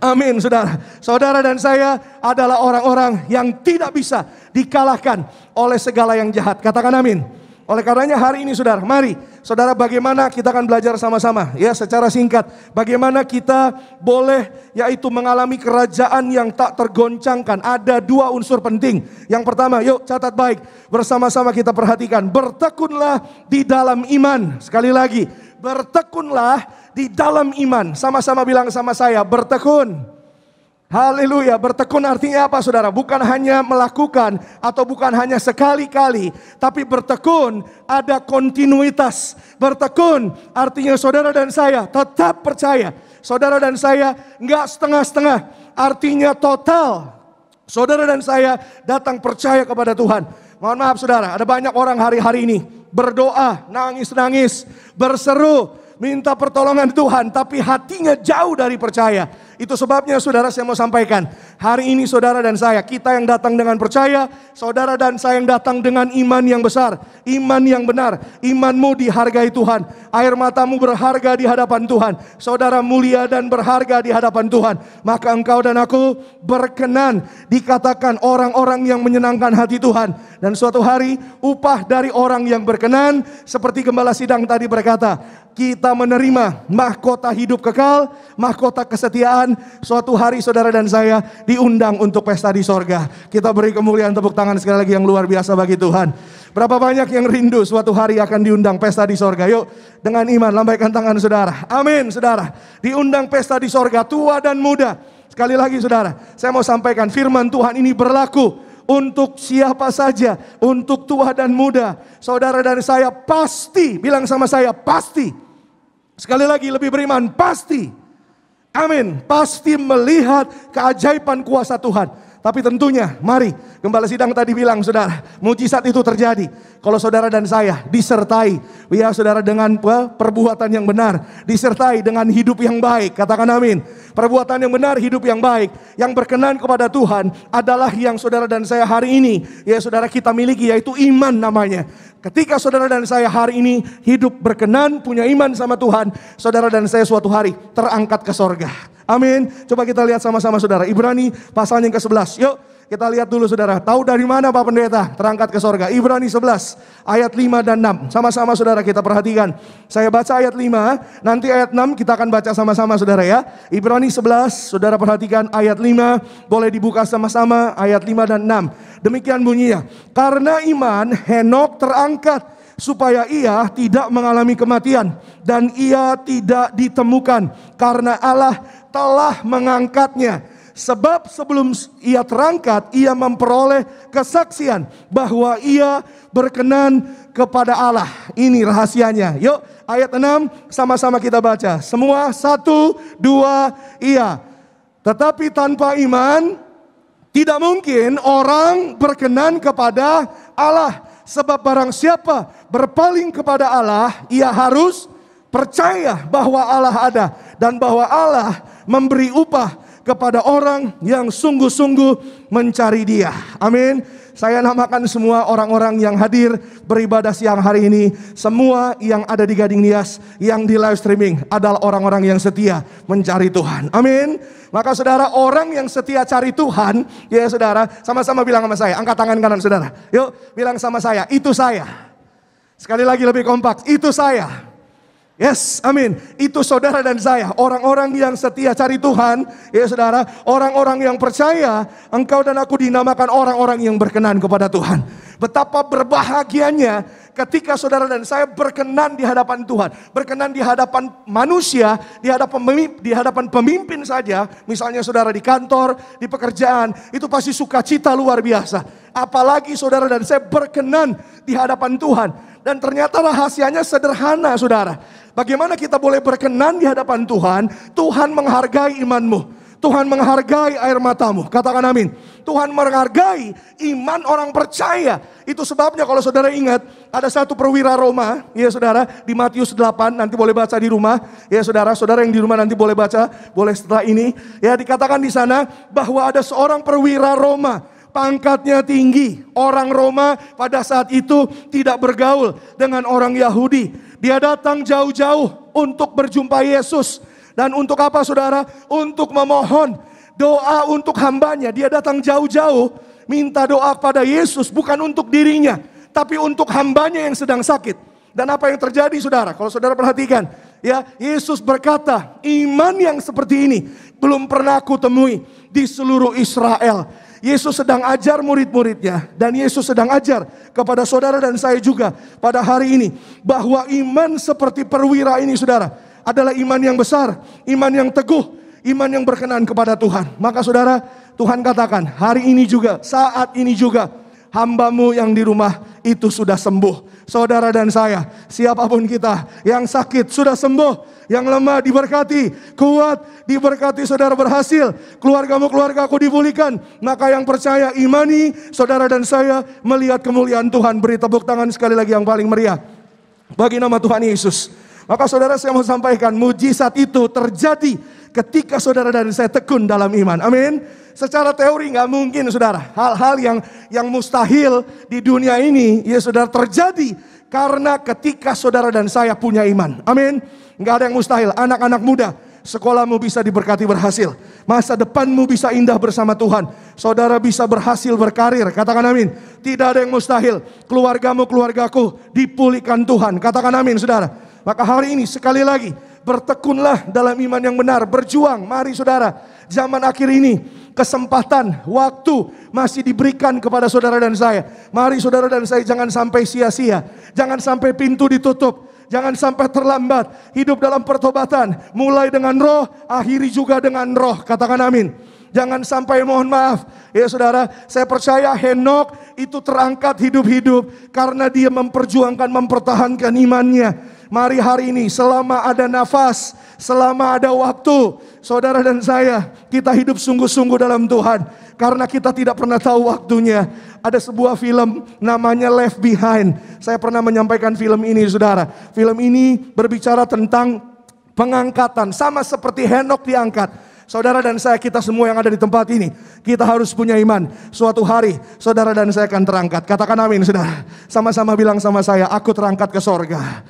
Amin saudara. Saudara dan saya adalah orang-orang yang tidak bisa dikalahkan oleh segala yang jahat. Katakan amin. Oleh karenanya hari ini saudara, mari saudara, bagaimana kita akan belajar sama-sama ya secara singkat. Bagaimana kita boleh yaitu mengalami kerajaan yang tak tergoncangkan. Ada dua unsur penting. Yang pertama, yuk catat baik, bersama-sama kita perhatikan. Bertekunlah di dalam iman. Sekali lagi, bertekunlah di dalam iman. Sama-sama bilang sama saya, bertekun. Haleluya, bertekun artinya apa saudara? Bukan hanya melakukan atau bukan hanya sekali-kali, tapi bertekun ada kontinuitas. Bertekun artinya saudara dan saya tetap percaya. Saudara dan saya enggak setengah-setengah, artinya total. Saudara dan saya datang percaya kepada Tuhan. Mohon maaf saudara, ada banyak orang hari-hari ini berdoa, nangis-nangis, berseru, minta pertolongan Tuhan, tapi hatinya jauh dari percaya. Itu sebabnya saudara saya mau sampaikan, hari ini saudara dan saya, kita yang datang dengan percaya, saudara dan saya yang datang dengan iman yang besar, iman yang benar. Imanmu dihargai Tuhan, air matamu berharga di hadapan Tuhan, saudara mulia dan berharga di hadapan Tuhan. Maka engkau dan aku berkenan dikatakan orang-orang yang menyenangkan hati Tuhan. Dan suatu hari upah dari orang yang berkenan, seperti Gembala Sidang tadi berkata, kita menerima mahkota hidup kekal, mahkota kesetiaan. Suatu hari saudara dan saya diundang untuk pesta di sorga. Kita beri kemuliaan, tepuk tangan sekali lagi yang luar biasa bagi Tuhan. Berapa banyak yang rindu suatu hari akan diundang pesta di sorga? Yuk dengan iman lambaikan tangan saudara. Amin saudara. Diundang pesta di sorga, tua dan muda. Sekali lagi saudara, saya mau sampaikan firman Tuhan ini berlaku untuk siapa saja, untuk tua dan muda. Saudara dan saya pasti, bilang sama saya pasti. Sekali lagi lebih beriman, pasti. Amin, pasti melihat keajaiban kuasa Tuhan. Tapi tentunya, mari, Gembala Sidang tadi bilang saudara, mujizat itu terjadi kalau saudara dan saya disertai, ya saudara, dengan perbuatan yang benar, disertai dengan hidup yang baik. Katakan amin. Perbuatan yang benar, hidup yang baik, yang berkenan kepada Tuhan adalah yang saudara dan saya hari ini, ya saudara, kita miliki, yaitu iman namanya. Ketika saudara dan saya hari ini hidup berkenan, punya iman sama Tuhan, saudara dan saya suatu hari terangkat ke sorga. Amin. Coba kita lihat sama-sama saudara, Ibrani pasal yang ke-11. Yuk kita lihat dulu saudara, tahu dari mana Pak Pendeta terangkat ke sorga? Ibrani 11 ayat 5 dan 6. Sama-sama saudara kita perhatikan. Saya baca ayat 5, nanti ayat 6 kita akan baca sama-sama saudara ya. Ibrani 11, saudara perhatikan ayat 5, boleh dibuka sama-sama ayat 5 dan 6. Demikian bunyinya, karena iman Henok terangkat supaya ia tidak mengalami kematian, dan ia tidak ditemukan karena Allah telah mengangkatnya. Sebab sebelum ia terangkat, ia memperoleh kesaksian bahwa ia berkenan kepada Allah. Ini rahasianya. Yuk ayat 6 sama-sama kita baca. Semua 1, 2, iya. Tetapi tanpa iman tidak mungkin orang berkenan kepada Allah. Sebab barang siapa berpaling kepada Allah, ia harus percaya bahwa Allah ada dan bahwa Allah memberi upah kepada orang yang sungguh-sungguh mencari Dia. Amin. Saya namakan semua orang-orang yang hadir beribadah siang hari ini, semua yang ada di Gading Nias, yang di live streaming adalah orang-orang yang setia mencari Tuhan. Amin. Maka saudara, orang yang setia cari Tuhan, ya saudara, sama-sama bilang sama saya, angkat tangan kanan saudara. Yuk, bilang sama saya, itu saya. Sekali lagi lebih kompak, itu saya. Yes, amin. Itu saudara dan saya, orang-orang yang setia cari Tuhan, ya saudara, orang-orang yang percaya, engkau dan aku dinamakan orang-orang yang berkenan kepada Tuhan. Betapa berbahagianya ketika saudara dan saya berkenan di hadapan Tuhan, berkenan di hadapan manusia, di hadapan pemimpin saja, misalnya saudara di kantor, di pekerjaan, itu pasti sukacita luar biasa. Apalagi saudara dan saya berkenan di hadapan Tuhan. Dan ternyata rahasianya sederhana saudara. Bagaimana kita boleh berkenan di hadapan Tuhan? Tuhan menghargai imanmu. Tuhan menghargai air matamu. Katakan amin. Tuhan menghargai iman orang percaya. Itu sebabnya kalau saudara ingat, ada satu perwira Roma, ya saudara, di Matius 8, nanti boleh baca di rumah. Ya saudara, saudara yang di rumah nanti boleh baca, boleh setelah ini. Ya, dikatakan di sana bahwa ada seorang perwira Roma. Pangkatnya tinggi. Orang Roma pada saat itu tidak bergaul dengan orang Yahudi. Dia datang jauh-jauh untuk berjumpa Yesus. Dan untuk apa saudara? Untuk memohon doa untuk hambanya. Dia datang jauh-jauh minta doa pada Yesus, bukan untuk dirinya, tapi untuk hambanya yang sedang sakit. Dan apa yang terjadi saudara? Kalau saudara perhatikan, ya, Yesus berkata, iman yang seperti ini belum pernah aku temui di seluruh Israel. Yesus sedang ajar murid-muridnya, dan Yesus sedang ajar kepada saudara dan saya juga pada hari ini, bahwa iman seperti perwira ini saudara, adalah iman yang besar, iman yang teguh, iman yang berkenan kepada Tuhan. Maka saudara, Tuhan katakan hari ini juga, saat ini juga, hambamu yang di rumah itu sudah sembuh. Saudara dan saya, siapapun kita yang sakit sudah sembuh, yang lemah diberkati, kuat diberkati, saudara berhasil, keluargaku dipulihkan. Maka yang percaya imani, saudara dan saya melihat kemuliaan Tuhan. Beri tepuk tangan sekali lagi yang paling meriah bagi nama Tuhan Yesus. Maka saudara, saya mau sampaikan, mujizat itu terjadi ketika saudara dan saya tekun dalam iman. Amin. Secara teori nggak mungkin saudara, hal-hal yang mustahil di dunia ini ya saudara terjadi karena ketika saudara dan saya punya iman. Amin. Nggak ada yang mustahil. Anak-anak muda, sekolahmu bisa diberkati berhasil, masa depanmu bisa indah bersama Tuhan, saudara bisa berhasil berkarir. Katakan amin. Tidak ada yang mustahil. Keluargaku dipulihkan Tuhan. Katakan amin saudara. Maka hari ini sekali lagi, bertekunlah dalam iman yang benar, berjuang. Mari saudara, zaman akhir ini kesempatan, waktu masih diberikan kepada saudara dan saya. Mari saudara dan saya jangan sampai sia-sia, jangan sampai pintu ditutup, jangan sampai terlambat. Hidup dalam pertobatan, mulai dengan roh, akhiri juga dengan roh. Katakan amin. Jangan sampai, mohon maaf ya saudara, saya percaya Henok itu terangkat hidup-hidup karena dia memperjuangkan, mempertahankan imannya. Mari hari ini, selama ada nafas, selama ada waktu, saudara dan saya, kita hidup sungguh-sungguh dalam Tuhan. Karena kita tidak pernah tahu waktunya. Ada sebuah film namanya Left Behind. Saya pernah menyampaikan film ini saudara. Film ini berbicara tentang pengangkatan, sama seperti Henok diangkat. Saudara dan saya, kita semua yang ada di tempat ini, kita harus punya iman. Suatu hari saudara dan saya akan terangkat. Katakan amin saudara. Sama-sama bilang sama saya, aku terangkat ke sorga.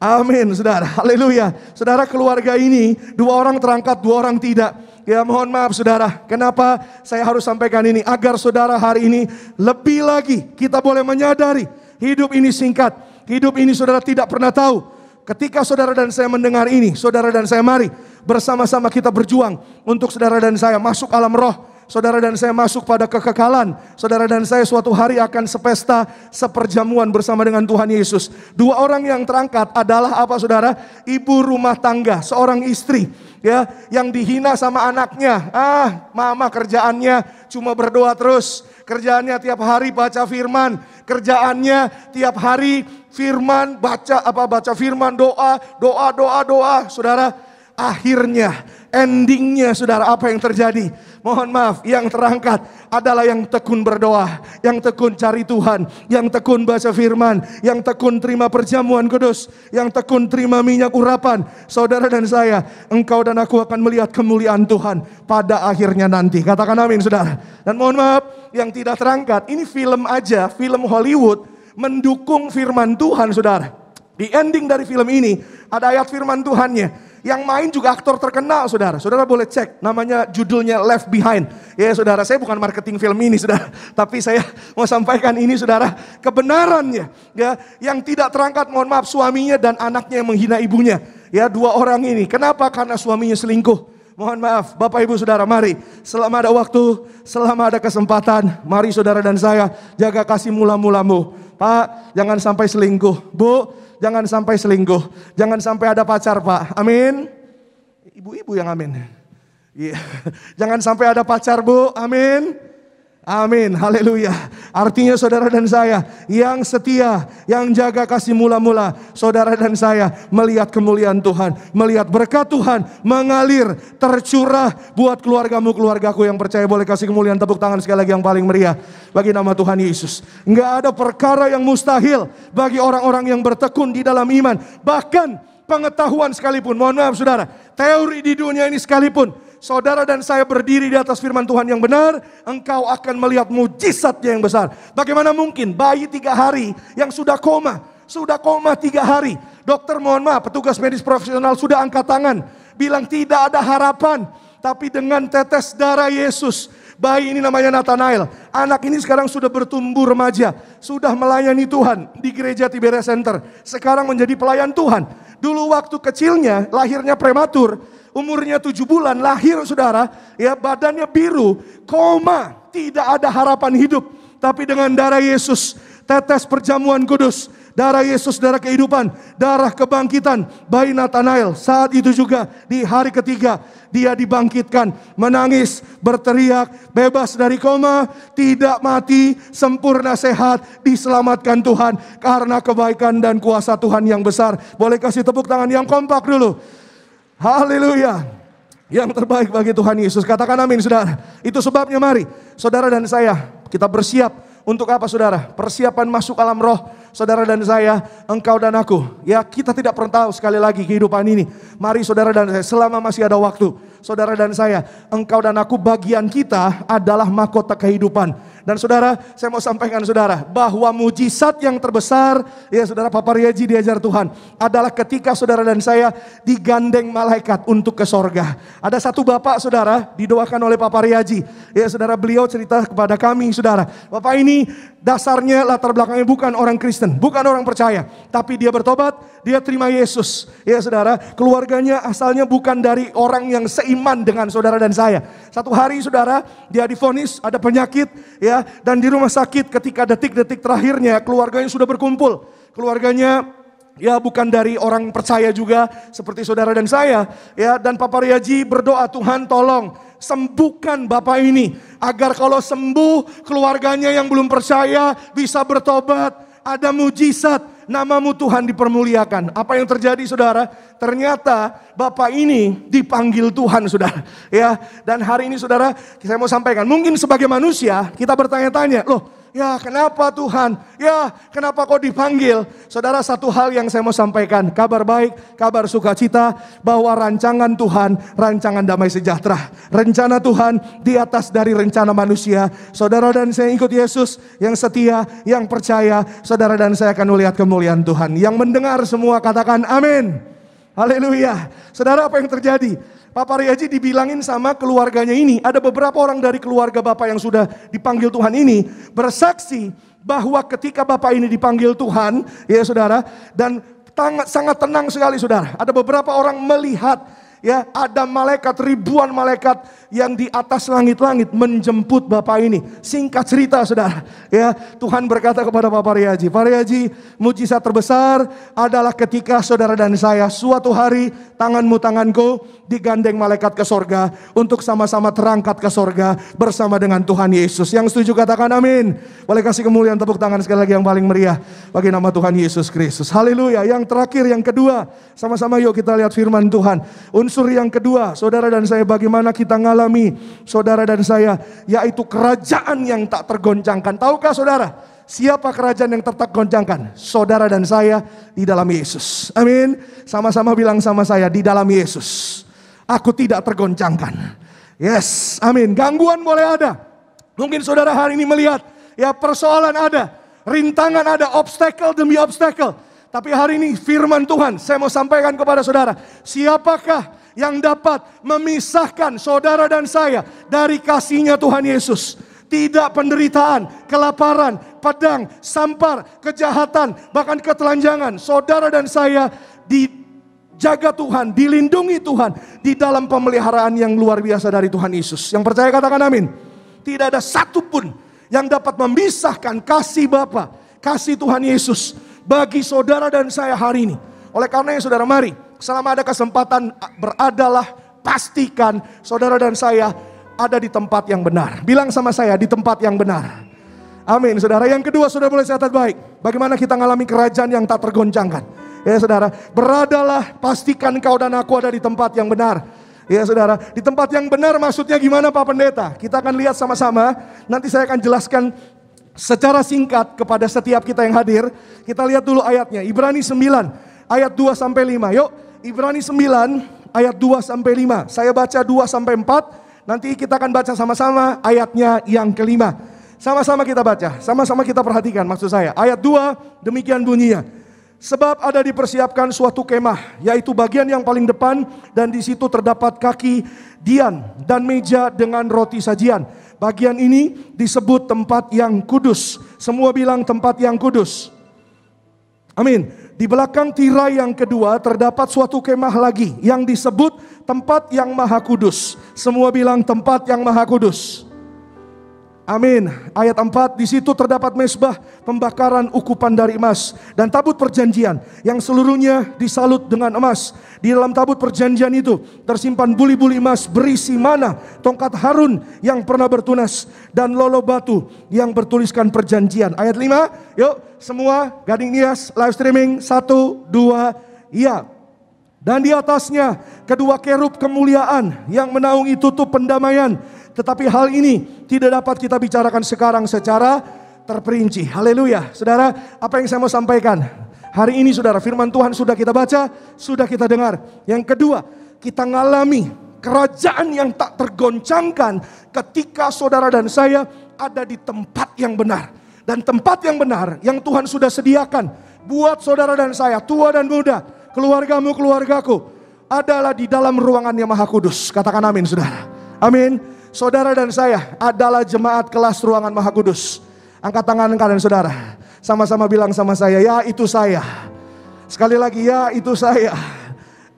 Amin saudara, haleluya. Saudara, keluarga ini 2 orang terangkat, 2 orang tidak. Ya mohon maaf saudara, kenapa saya harus sampaikan ini? Agar saudara hari ini lebih lagi kita boleh menyadari hidup ini singkat. Hidup ini saudara tidak pernah tahu. Ketika saudara dan saya mendengar ini, saudara dan saya mari bersama-sama kita berjuang untuk saudara dan saya masuk alam roh. Saudara dan saya masuk pada kekekalan. Saudara dan saya suatu hari akan sepesta, seperjamuan bersama dengan Tuhan Yesus. 2 orang yang terangkat adalah apa saudara? Ibu rumah tangga, seorang istri ya, yang dihina sama anaknya. Mama kerjaannya cuma berdoa terus. Kerjaannya tiap hari baca firman. Kerjaannya tiap hari firman, baca firman, doa. Saudara, akhirnya, endingnya saudara, apa yang terjadi? Mohon maaf, yang terangkat adalah yang tekun berdoa, yang tekun cari Tuhan, yang tekun baca firman, yang tekun terima perjamuan kudus, yang tekun terima minyak urapan. Saudara dan saya, engkau dan aku akan melihat kemuliaan Tuhan pada akhirnya nanti. Katakan amin, saudara. Dan mohon maaf, yang tidak terangkat, ini film aja, film Hollywood mendukung firman Tuhan, saudara. Di ending dari film ini ada ayat firman Tuhannya. Yang main juga aktor terkenal, saudara. Saudara boleh cek, namanya judulnya Left Behind. Ya saudara, saya bukan marketing film ini, saudara. Tapi saya mau sampaikan ini, saudara, kebenarannya. Ya, yang tidak terangkat, mohon maaf, suaminya dan anaknya yang menghina ibunya. Ya, dua orang ini. Kenapa? Karena suaminya selingkuh. Mohon maaf, Bapak Ibu Saudara, mari selama ada waktu, selama ada kesempatan, mari saudara dan saya jaga kasih mula-mulamu. Pak, jangan sampai selingkuh. Bu, jangan sampai selingkuh. Jangan sampai ada pacar, Pak. Amin. Ibu-ibu yang amin. Iya. Jangan sampai ada pacar, Bu. Amin. Amin, haleluya. Artinya saudara dan saya yang setia, yang jaga kasih mula-mula, saudara dan saya melihat kemuliaan Tuhan, melihat berkat Tuhan mengalir, tercurah buat keluargamu, keluargaku yang percaya. Boleh kasih kemuliaan, tepuk tangan sekali lagi yang paling meriah bagi nama Tuhan Yesus. Enggak ada perkara yang mustahil bagi orang-orang yang bertekun di dalam iman. Bahkan pengetahuan sekalipun, mohon maaf saudara, teori di dunia ini sekalipun, saudara dan saya berdiri di atas firman Tuhan yang benar, engkau akan melihat mujizatnya yang besar. Bagaimana mungkin bayi 3 hari yang sudah koma 3 hari. Dokter mohon maaf, petugas medis profesional sudah angkat tangan, bilang tidak ada harapan. Tapi dengan tetes darah Yesus, bayi ini namanya Nathanael. Anak ini sekarang sudah bertumbuh remaja, sudah melayani Tuhan di gereja Tiberias Center. Sekarang menjadi pelayan Tuhan. Dulu waktu kecilnya, lahirnya prematur, umurnya 7 bulan, lahir saudara, ya badannya biru, koma, tidak ada harapan hidup. Tapi dengan darah Yesus, tetes perjamuan kudus, darah Yesus, darah kehidupan, darah kebangkitan, bayi Nathanael saat itu juga di hari ketiga dia dibangkitkan, menangis, berteriak, bebas dari koma, tidak mati, sempurna sehat, diselamatkan Tuhan karena kebaikan dan kuasa Tuhan yang besar. Boleh kasih tepuk tangan yang kompak dulu. Haleluya. Yang terbaik bagi Tuhan Yesus. Katakan amin saudara. Itu sebabnya mari saudara dan saya kita bersiap untuk apa saudara? Persiapan masuk alam roh. Saudara dan saya, engkau dan aku. Ya kita tidak pernah tahu sekali lagi kehidupan ini. Mari saudara dan saya, selama masih ada waktu. Saudara dan saya, engkau dan aku, bagian kita adalah mahkota kehidupan. Dan saudara, saya mau sampaikan saudara, bahwa mujizat yang terbesar, ya saudara, Papa Riaji diajar Tuhan, adalah ketika saudara dan saya digandeng malaikat untuk ke sorga. Ada satu bapak saudara, didoakan oleh Papa Riaji. Ya saudara, beliau cerita kepada kami saudara, bapak ini dasarnya latar belakangnya bukan orang Kristen, bukan orang percaya, tapi dia bertobat, dia terima Yesus. Ya saudara, keluarganya asalnya bukan dari orang yang seiman dengan saudara dan saya. Satu hari saudara, dia divonis ada penyakit, ya, dan di rumah sakit ketika detik-detik terakhirnya keluarganya sudah berkumpul. Keluarganya ya bukan dari orang percaya juga seperti saudara dan saya, ya, dan Papa Riaji berdoa, Tuhan tolong sembuhkan bapak ini agar kalau sembuh keluarganya yang belum percaya bisa bertobat, ada mujizat, namamu Tuhan dipermuliakan. Apa yang terjadi saudara? Ternyata bapak ini dipanggil Tuhan saudara, ya. Dan hari ini saudara, saya mau sampaikan, mungkin sebagai manusia kita bertanya-tanya, loh, ya kenapa Tuhan? Ya kenapa kau dipanggil? Saudara, satu hal yang saya mau sampaikan, kabar baik, kabar sukacita, bahwa rancangan Tuhan, rancangan damai sejahtera. Rencana Tuhan di atas dari rencana manusia. Saudara dan saya ikut Yesus yang setia, yang percaya, saudara dan saya akan melihat kemuliaan Tuhan. Yang mendengar semua katakan amin. Haleluya. Saudara, apa yang terjadi? Papa Riaji dibilangin sama keluarganya ini, ada beberapa orang dari keluarga bapak yang sudah dipanggil Tuhan ini bersaksi bahwa ketika bapak ini dipanggil Tuhan, ya saudara, dan sangat tenang sekali saudara. Ada beberapa orang melihat, ya, ada malaikat, ribuan malaikat yang di atas langit-langit menjemput bapak ini. Singkat cerita saudara, ya, Tuhan berkata kepada Papa Riaji, Pak Riaji, mujizat terbesar adalah ketika saudara dan saya suatu hari tanganmu tanganku digandeng malaikat ke sorga untuk sama-sama terangkat ke sorga bersama dengan Tuhan Yesus. Yang setuju katakan amin. Boleh kasih kemuliaan, tepuk tangan sekali lagi yang paling meriah bagi nama Tuhan Yesus Kristus. Haleluya. Yang terakhir, yang kedua, sama-sama yuk kita lihat firman Tuhan. Unsur yang kedua, saudara dan saya, bagaimana kita ngalami, saudara dan saya, yaitu kerajaan yang tak tergoncangkan. Tahukah saudara, siapa kerajaan yang tak tergoncangkan? Saudara dan saya di dalam Yesus. Amin. Sama-sama bilang sama saya, di dalam Yesus aku tidak tergoncangkan. Yes, amin. Gangguan boleh ada. Mungkin saudara hari ini melihat, ya persoalan ada, rintangan ada, obstacle demi obstacle. Tapi hari ini firman Tuhan, saya mau sampaikan kepada saudara, siapakah yang dapat memisahkan saudara dan saya dari kasih-Nya Tuhan Yesus? Tidak penderitaan, kelaparan, pedang, sampar, kejahatan, bahkan ketelanjangan. Saudara dan saya dijaga Tuhan, dilindungi Tuhan di dalam pemeliharaan yang luar biasa dari Tuhan Yesus. Yang percaya katakan amin. Tidak ada satupun yang dapat memisahkan kasih Bapa, kasih Tuhan Yesus bagi saudara dan saya hari ini. Oleh karena itu saudara, mari selama ada kesempatan beradalah, pastikan saudara dan saya ada di tempat yang benar. Bilang sama saya, di tempat yang benar. Amin saudara. Yang kedua, saudara boleh catat baik, bagaimana kita mengalami kerajaan yang tak tergoncangkan. Ya saudara, beradalah, pastikan kau dan aku ada di tempat yang benar. Ya saudara, di tempat yang benar maksudnya gimana Pak Pendeta? Kita akan lihat sama-sama, nanti saya akan jelaskan secara singkat kepada setiap kita yang hadir. Kita lihat dulu ayatnya, Ibrani 9 ayat 2-5. Yuk, Ibrani 9 ayat 2-5. Saya baca 2-4, nanti kita akan baca sama-sama ayatnya yang kelima. Sama-sama kita baca, sama-sama kita perhatikan maksud saya. Ayat 2 demikian bunyinya. Sebab ada dipersiapkan suatu kemah, yaitu bagian yang paling depan, dan di situ terdapat kaki dian dan meja dengan roti sajian. Bagian ini disebut tempat yang kudus. Semua bilang tempat yang kudus. Amin. Di belakang tirai yang kedua terdapat suatu kemah lagi yang disebut tempat yang maha kudus. Semua bilang tempat yang maha kudus. Amin. Ayat 4, di situ terdapat mezbah pembakaran ukupan dari emas dan tabut perjanjian yang seluruhnya disalut dengan emas. Di dalam tabut perjanjian itu tersimpan buli-buli emas berisi mana, tongkat Harun yang pernah bertunas, dan lolo batu yang bertuliskan perjanjian. Ayat 5, yuk semua Gading Nias live streaming 1, 2, iya. Dan di atasnya kedua kerub kemuliaan yang menaungi tutup pendamaian. Tetapi hal ini tidak dapat kita bicarakan sekarang secara terperinci. Haleluya. Saudara, apa yang saya mau sampaikan hari ini saudara, firman Tuhan sudah kita baca, sudah kita dengar. Yang kedua, kita ngalami kerajaan yang tak tergoncangkan ketika saudara dan saya ada di tempat yang benar. Dan tempat yang benar yang Tuhan sudah sediakan buat saudara dan saya, tua dan muda, keluargamu, keluargaku, adalah di dalam ruangan yang maha kudus. Katakan amin saudara. Amin. Saudara dan saya adalah jemaat kelas ruangan maha kudus. Angkat tangan kanan saudara. Sama-sama bilang sama saya, ya itu saya. Sekali lagi, ya itu saya.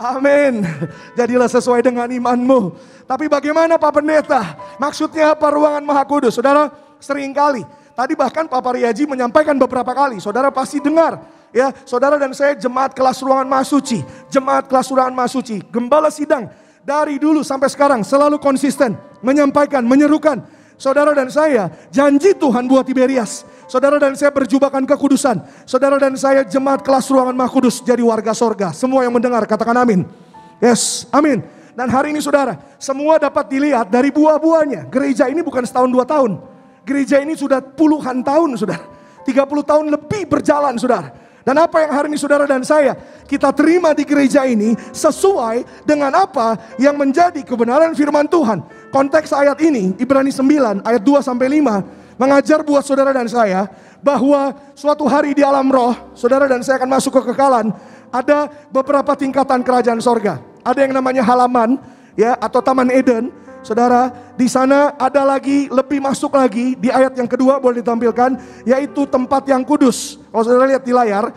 Amin. Jadilah sesuai dengan imanmu. Tapi bagaimana Pak Pendeta? Maksudnya apa ruangan maha kudus? Saudara, seringkali tadi bahkan Pak Pariaji menyampaikan beberapa kali. Saudara pasti dengar. Ya, saudara dan saya jemaat kelas ruangan maha suci. Jemaat kelas ruangan maha suci. Gembala sidang dari dulu sampai sekarang selalu konsisten menyampaikan, menyerukan. Saudara dan saya janji Tuhan buat Tiberias. Saudara dan saya berjubakan kekudusan. Saudara dan saya jemaat kelas ruangan maha kudus jadi warga sorga. Semua yang mendengar katakan amin. Yes, amin. Dan hari ini saudara, semua dapat dilihat dari buah-buahnya. Gereja ini bukan setahun 2 tahun. Gereja ini sudah puluhan tahun saudara. 30 tahun lebih berjalan saudara. Dan apa yang hari ini saudara dan saya kita terima di gereja ini sesuai dengan apa yang menjadi kebenaran firman Tuhan. Konteks ayat ini Ibrani 9 ayat 2-5 mengajar buat saudara dan saya bahwa suatu hari di alam roh saudara dan saya akan masuk ke kekekalan. Ada beberapa tingkatan kerajaan sorga. Ada yang namanya halaman ya atau Taman Eden. Saudara, di sana ada lagi, lebih masuk lagi di ayat yang kedua boleh ditampilkan, yaitu tempat yang kudus. Kalau saudara lihat di layar,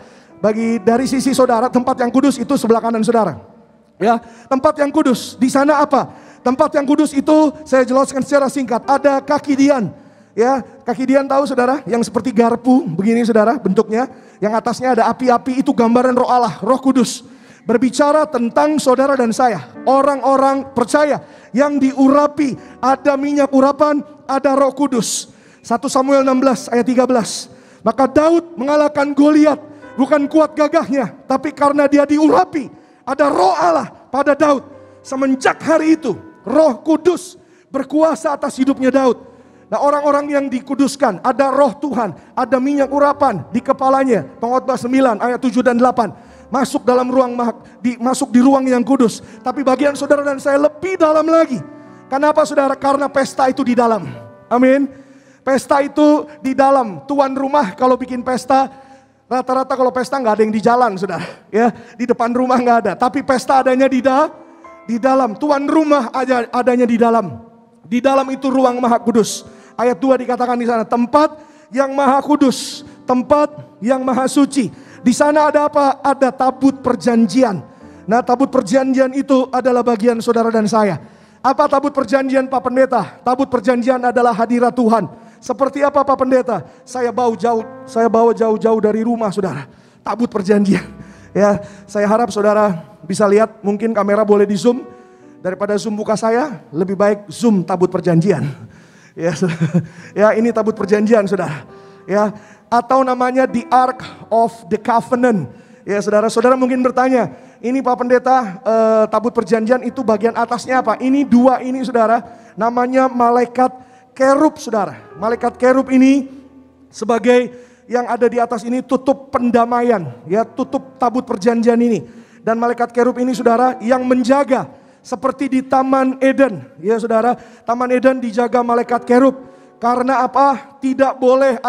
dari sisi saudara, tempat yang kudus itu sebelah kanan saudara. Ya, tempat yang kudus. Di sana apa? Tempat yang kudus itu saya jelaskan secara singkat. Ada kaki dian. Ya, kaki dian tahu saudara, yang seperti garpu begini saudara bentuknya, yang atasnya ada api-api, itu gambaran Roh Allah, Roh Kudus. Berbicara tentang saudara dan saya, orang-orang percaya yang diurapi, ada minyak urapan, ada Roh Kudus. 1 Samuel 16 ayat 13. Maka Daud mengalahkan Goliat bukan kuat gagahnya, tapi karena dia diurapi, ada Roh Allah pada Daud. semenjak hari itu Roh Kudus berkuasa atas hidupnya Daud. Nah, orang-orang yang dikuduskan, ada roh Tuhan, ada minyak urapan di kepalanya. Pengkhotbah 9 ayat 7 dan 8. Masuk dalam ruang masuk di ruang yang kudus. Tapi bagian saudara dan saya lebih dalam lagi. Kenapa saudara? Karena pesta itu di dalam. Amin. Pesta itu di dalam. Tuan rumah kalau bikin pesta, rata-rata kalau pesta nggak ada yang di jalan, saudara. Ya, di depan rumah nggak ada. Tapi pesta adanya di dalam. Tuan rumah adanya di dalam. Di dalam itu ruang maha kudus. Ayat 2 dikatakan di sana, tempat yang maha kudus, tempat yang maha suci. Di sana ada apa? Ada tabut perjanjian. Nah, tabut perjanjian itu adalah bagian saudara dan saya. Apa tabut perjanjian Pak Pendeta? Tabut perjanjian adalah hadirat Tuhan. Seperti apa Pak Pendeta? Saya bawa jauh-jauh dari rumah saudara. Tabut perjanjian. Ya, saya harap saudara bisa lihat, mungkin kamera boleh di zoom. Daripada zoom muka saya, lebih baik zoom tabut perjanjian. Ya, ya, ini tabut perjanjian saudara. Ya, atau namanya the Ark of the Covenant. Ya, saudara-saudara mungkin bertanya, ini Pak Pendeta, tabut perjanjian itu bagian atasnya apa? Ini dua ini saudara, namanya malaikat kerub saudara. Malaikat kerub ini sebagai yang ada di atas ini tutup pendamaian, ya, tutup tabut perjanjian ini. Dan malaikat kerub ini saudara yang menjaga. Seperti di Taman Eden, ya saudara, Taman Eden dijaga malaikat kerub. Karena apa? Tidak boleh,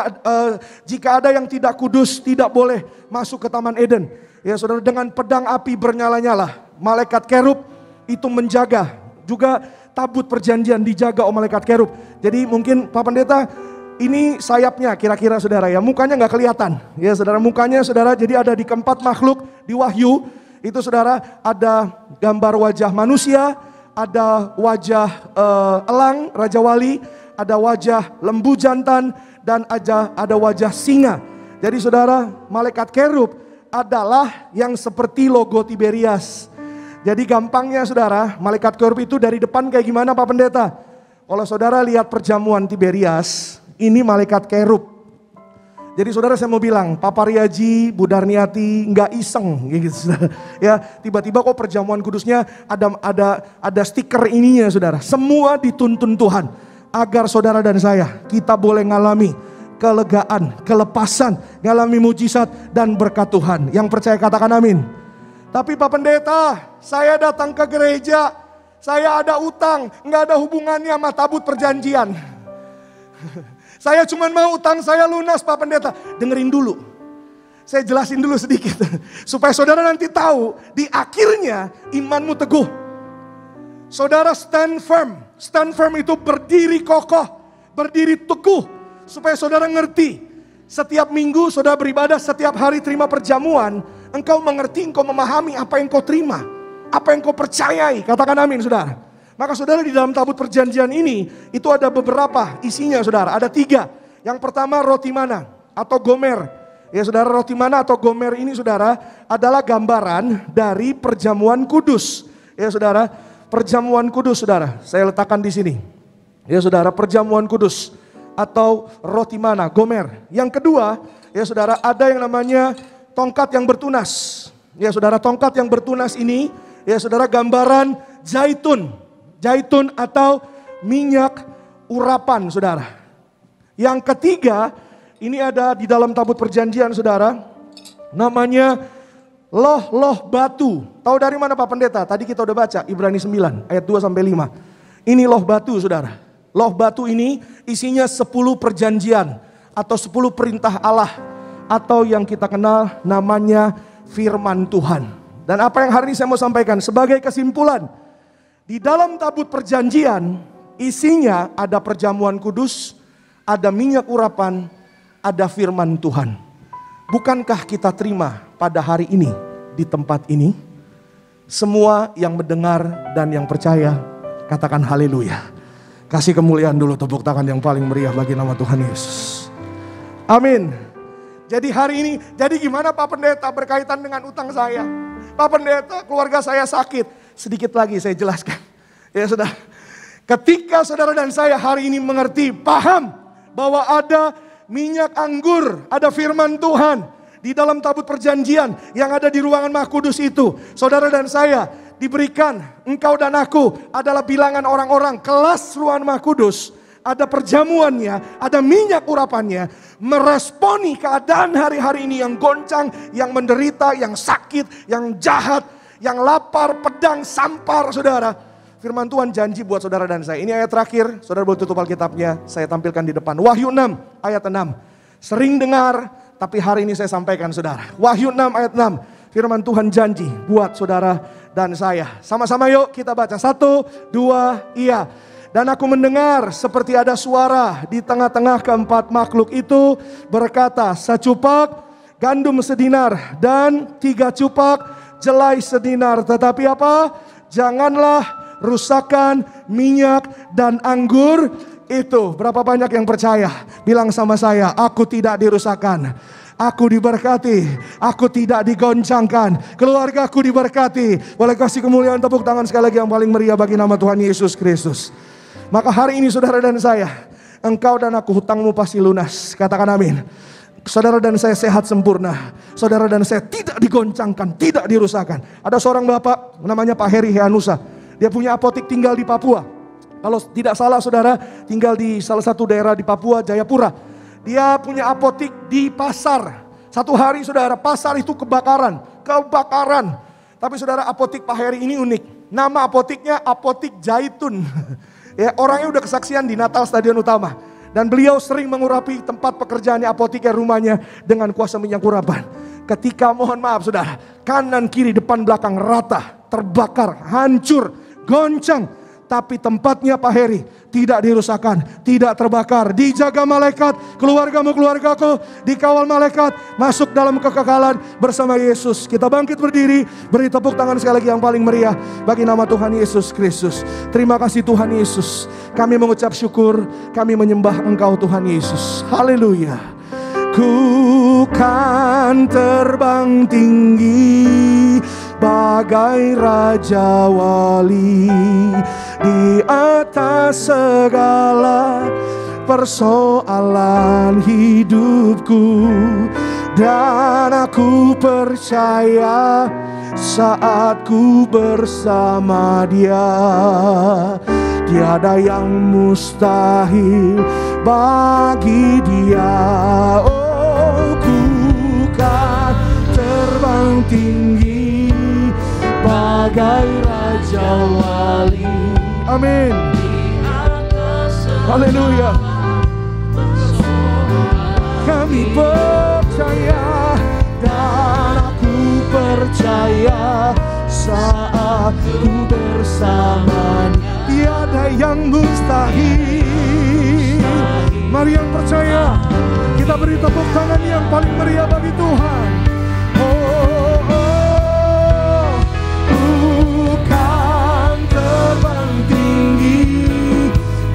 jika ada yang tidak kudus, tidak boleh masuk ke Taman Eden. Ya saudara, dengan pedang api bernyala-nyala, malaikat kerub itu menjaga. Juga tabut perjanjian dijaga oleh malaikat kerub. Jadi mungkin Pak Pendeta, ini sayapnya kira-kira saudara ya, mukanya nggak kelihatan. Ya saudara, mukanya saudara, jadi ada di keempat makhluk di Wahyu. Itu saudara, ada gambar wajah manusia, ada wajah elang, Raja Wali, ada wajah lembu jantan, dan ada wajah singa. Jadi saudara, malaikat kerub adalah yang seperti logo Tiberias. Jadi gampangnya saudara, malaikat kerub itu dari depan kayak gimana Pak Pendeta? Kalau saudara lihat perjamuan Tiberias, ini malaikat kerub. Jadi saudara, saya mau bilang, Pak Pariaji, Bu Darniati nggak iseng gitu. Ya, tiba-tiba kok perjamuan kudusnya ada stiker ininya saudara. Semua dituntun Tuhan agar saudara dan saya kita boleh ngalami kelegaan, kelepasan, ngalami mujizat dan berkat Tuhan. Yang percaya katakan amin. Tapi Pak Pendeta, saya datang ke gereja, saya ada utang, nggak ada hubungannya sama tabut perjanjian. Saya cuma mau utang saya lunas Pak Pendeta. Dengerin dulu. Saya jelasin dulu sedikit. Supaya saudara nanti tahu di akhirnya imanmu teguh. Saudara stand firm. Stand firm itu berdiri kokoh. Berdiri teguh. Supaya saudara ngerti. Setiap minggu saudara beribadah, setiap hari terima perjamuan. Engkau mengerti, engkau memahami apa yang kau terima. Apa yang kau percayai. Katakan amin saudara. Maka saudara, di dalam tabut perjanjian ini, itu ada beberapa isinya saudara. Ada 3. Yang pertama roti mana atau gomer. Ya saudara, roti mana atau gomer ini saudara adalah gambaran dari perjamuan kudus. Ya saudara, perjamuan kudus saudara. Saya letakkan di sini. Ya saudara, perjamuan kudus atau roti mana, gomer. Yang kedua, ya saudara, ada yang namanya tongkat yang bertunas. Ya saudara, tongkat yang bertunas ini, ya saudara, gambaran zaitun. Zaitun atau minyak urapan saudara. Yang ketiga, ini ada di dalam tabut perjanjian saudara, namanya loh batu. Tahu dari mana Pak Pendeta? Tadi kita udah baca Ibrani 9 ayat 2-5. Ini loh batu saudara. Loh batu ini isinya 10 perjanjian atau 10 perintah Allah, atau yang kita kenal namanya firman Tuhan. Dan apa yang hari ini saya mau sampaikan sebagai kesimpulan, di dalam tabut perjanjian isinya ada perjamuan kudus, ada minyak urapan, ada firman Tuhan. Bukankah kita terima pada hari ini di tempat ini? Semua yang mendengar dan yang percaya katakan haleluya. Kasih kemuliaan dulu, tepuk tangan yang paling meriah bagi nama Tuhan Yesus. Amin. Jadi hari ini, jadi gimana Pak Pendeta berkaitan dengan utang saya? Pak Pendeta, keluarga saya sakit. Sedikit lagi saya jelaskan. Ya saudara, ketika saudara dan saya hari ini mengerti, paham bahwa ada minyak anggur, ada firman Tuhan di dalam tabut perjanjian yang ada di ruangan Maha Kudus itu. Saudara dan saya diberikan engkau dan aku adalah bilangan orang-orang kelas Ruhan Maha Kudus. Ada perjamuannya, ada minyak urapannya. Meresponi keadaan hari-hari ini yang goncang, yang menderita, yang sakit, yang jahat, yang lapar, pedang, sampar, saudara. Firman Tuhan janji buat saudara dan saya. Ini ayat terakhir, saudara boleh tutup Alkitabnya, saya tampilkan di depan. Wahyu 6 ayat 6. Sering dengar, tapi hari ini saya sampaikan saudara. Wahyu 6 ayat 6. Firman Tuhan janji buat saudara dan saya. Sama-sama yuk kita baca. 1, 2, iya. Dan aku mendengar seperti ada suara di tengah-tengah keempat makhluk itu berkata, secupak gandum sedinar dan 3 cupak jelai sedinar. Tetapi apa? Janganlah rusakan minyak dan anggur itu. Berapa banyak yang percaya? Bilang sama saya, aku tidak dirusakkan. Aku diberkati, aku tidak digoncangkan. Keluargaku diberkati. Boleh kasih kemuliaan tepuk tangan sekali lagi yang paling meriah bagi nama Tuhan Yesus Kristus. Maka hari ini saudara dan saya, engkau dan aku hutangmu pasti lunas. Katakan amin. Saudara dan saya sehat sempurna. Saudara dan saya tidak digoncangkan, tidak dirusakkan. Ada seorang bapak namanya Pak Heri Heanusa. Dia punya apotik tinggal di Papua. Kalau tidak salah saudara, tinggal di salah satu daerah di Papua, Jayapura. Dia punya apotik di pasar. Satu hari saudara, pasar itu kebakaran. Tapi saudara, apotik Pak Heri ini unik. Nama apotiknya Apotik Jaitun. Ya, orangnya udah kesaksian di Natal Stadion Utama. Dan beliau sering mengurapi tempat pekerjaannya, apotiknya, rumahnya dengan kuasa minyak urapan. Ketika mohon maaf saudara, kanan kiri depan belakang rata, terbakar, hancur, goncang. Tapi tempatnya Pak Heri tidak dirusakkan, tidak terbakar. Dijaga malaikat, keluargamu, keluargaku dikawal malaikat, masuk dalam kekekalan bersama Yesus. Kita bangkit berdiri, beri tepuk tangan sekali lagi yang paling meriah bagi nama Tuhan Yesus Kristus. Terima kasih Tuhan Yesus. Kami mengucap syukur, kami menyembah Engkau Tuhan Yesus. Haleluya. Ku kan terbang tinggi bagai Raja Wali di atas segala persoalan hidupku. Dan aku percaya saat ku bersama Dia, tiada yang mustahil bagi Dia. Oh, ku kan terbang tinggi bagai Raja Wali. Amin. Haleluya. Kami percaya dan aku percaya saat ku bersamanya, tiada yang mustahil. Mari yang percaya, kita beri tepuk tangan yang paling meriah bagi Tuhan. Bukan terbang tinggi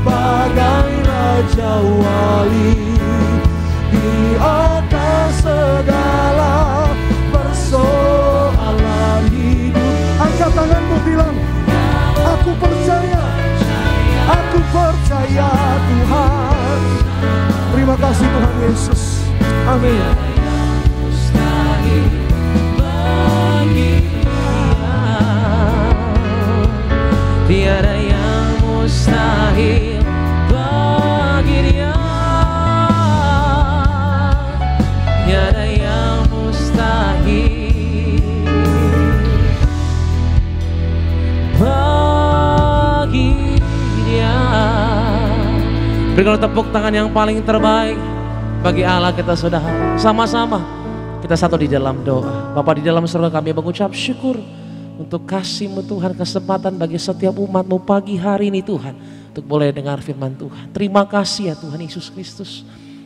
bagai Raja Wali di atas segala persoalan hidup. Angkat tanganmu, bilang, aku percaya Tuhan. Terima kasih Tuhan Yesus. Amin. Tiada yang mustahil bagi Dia. Tiada yang mustahil bagi Dia. Berikan tepuk tangan yang paling terbaik bagi Allah kita saudara. Sama-sama kita satu di dalam doa. Bapa di dalam surga, kami mengucap syukur untuk kasih-Mu Tuhan, kesempatan bagi setiap umat-Mu pagi hari ini Tuhan, untuk boleh dengar firman Tuhan. Terima kasih ya Tuhan Yesus Kristus.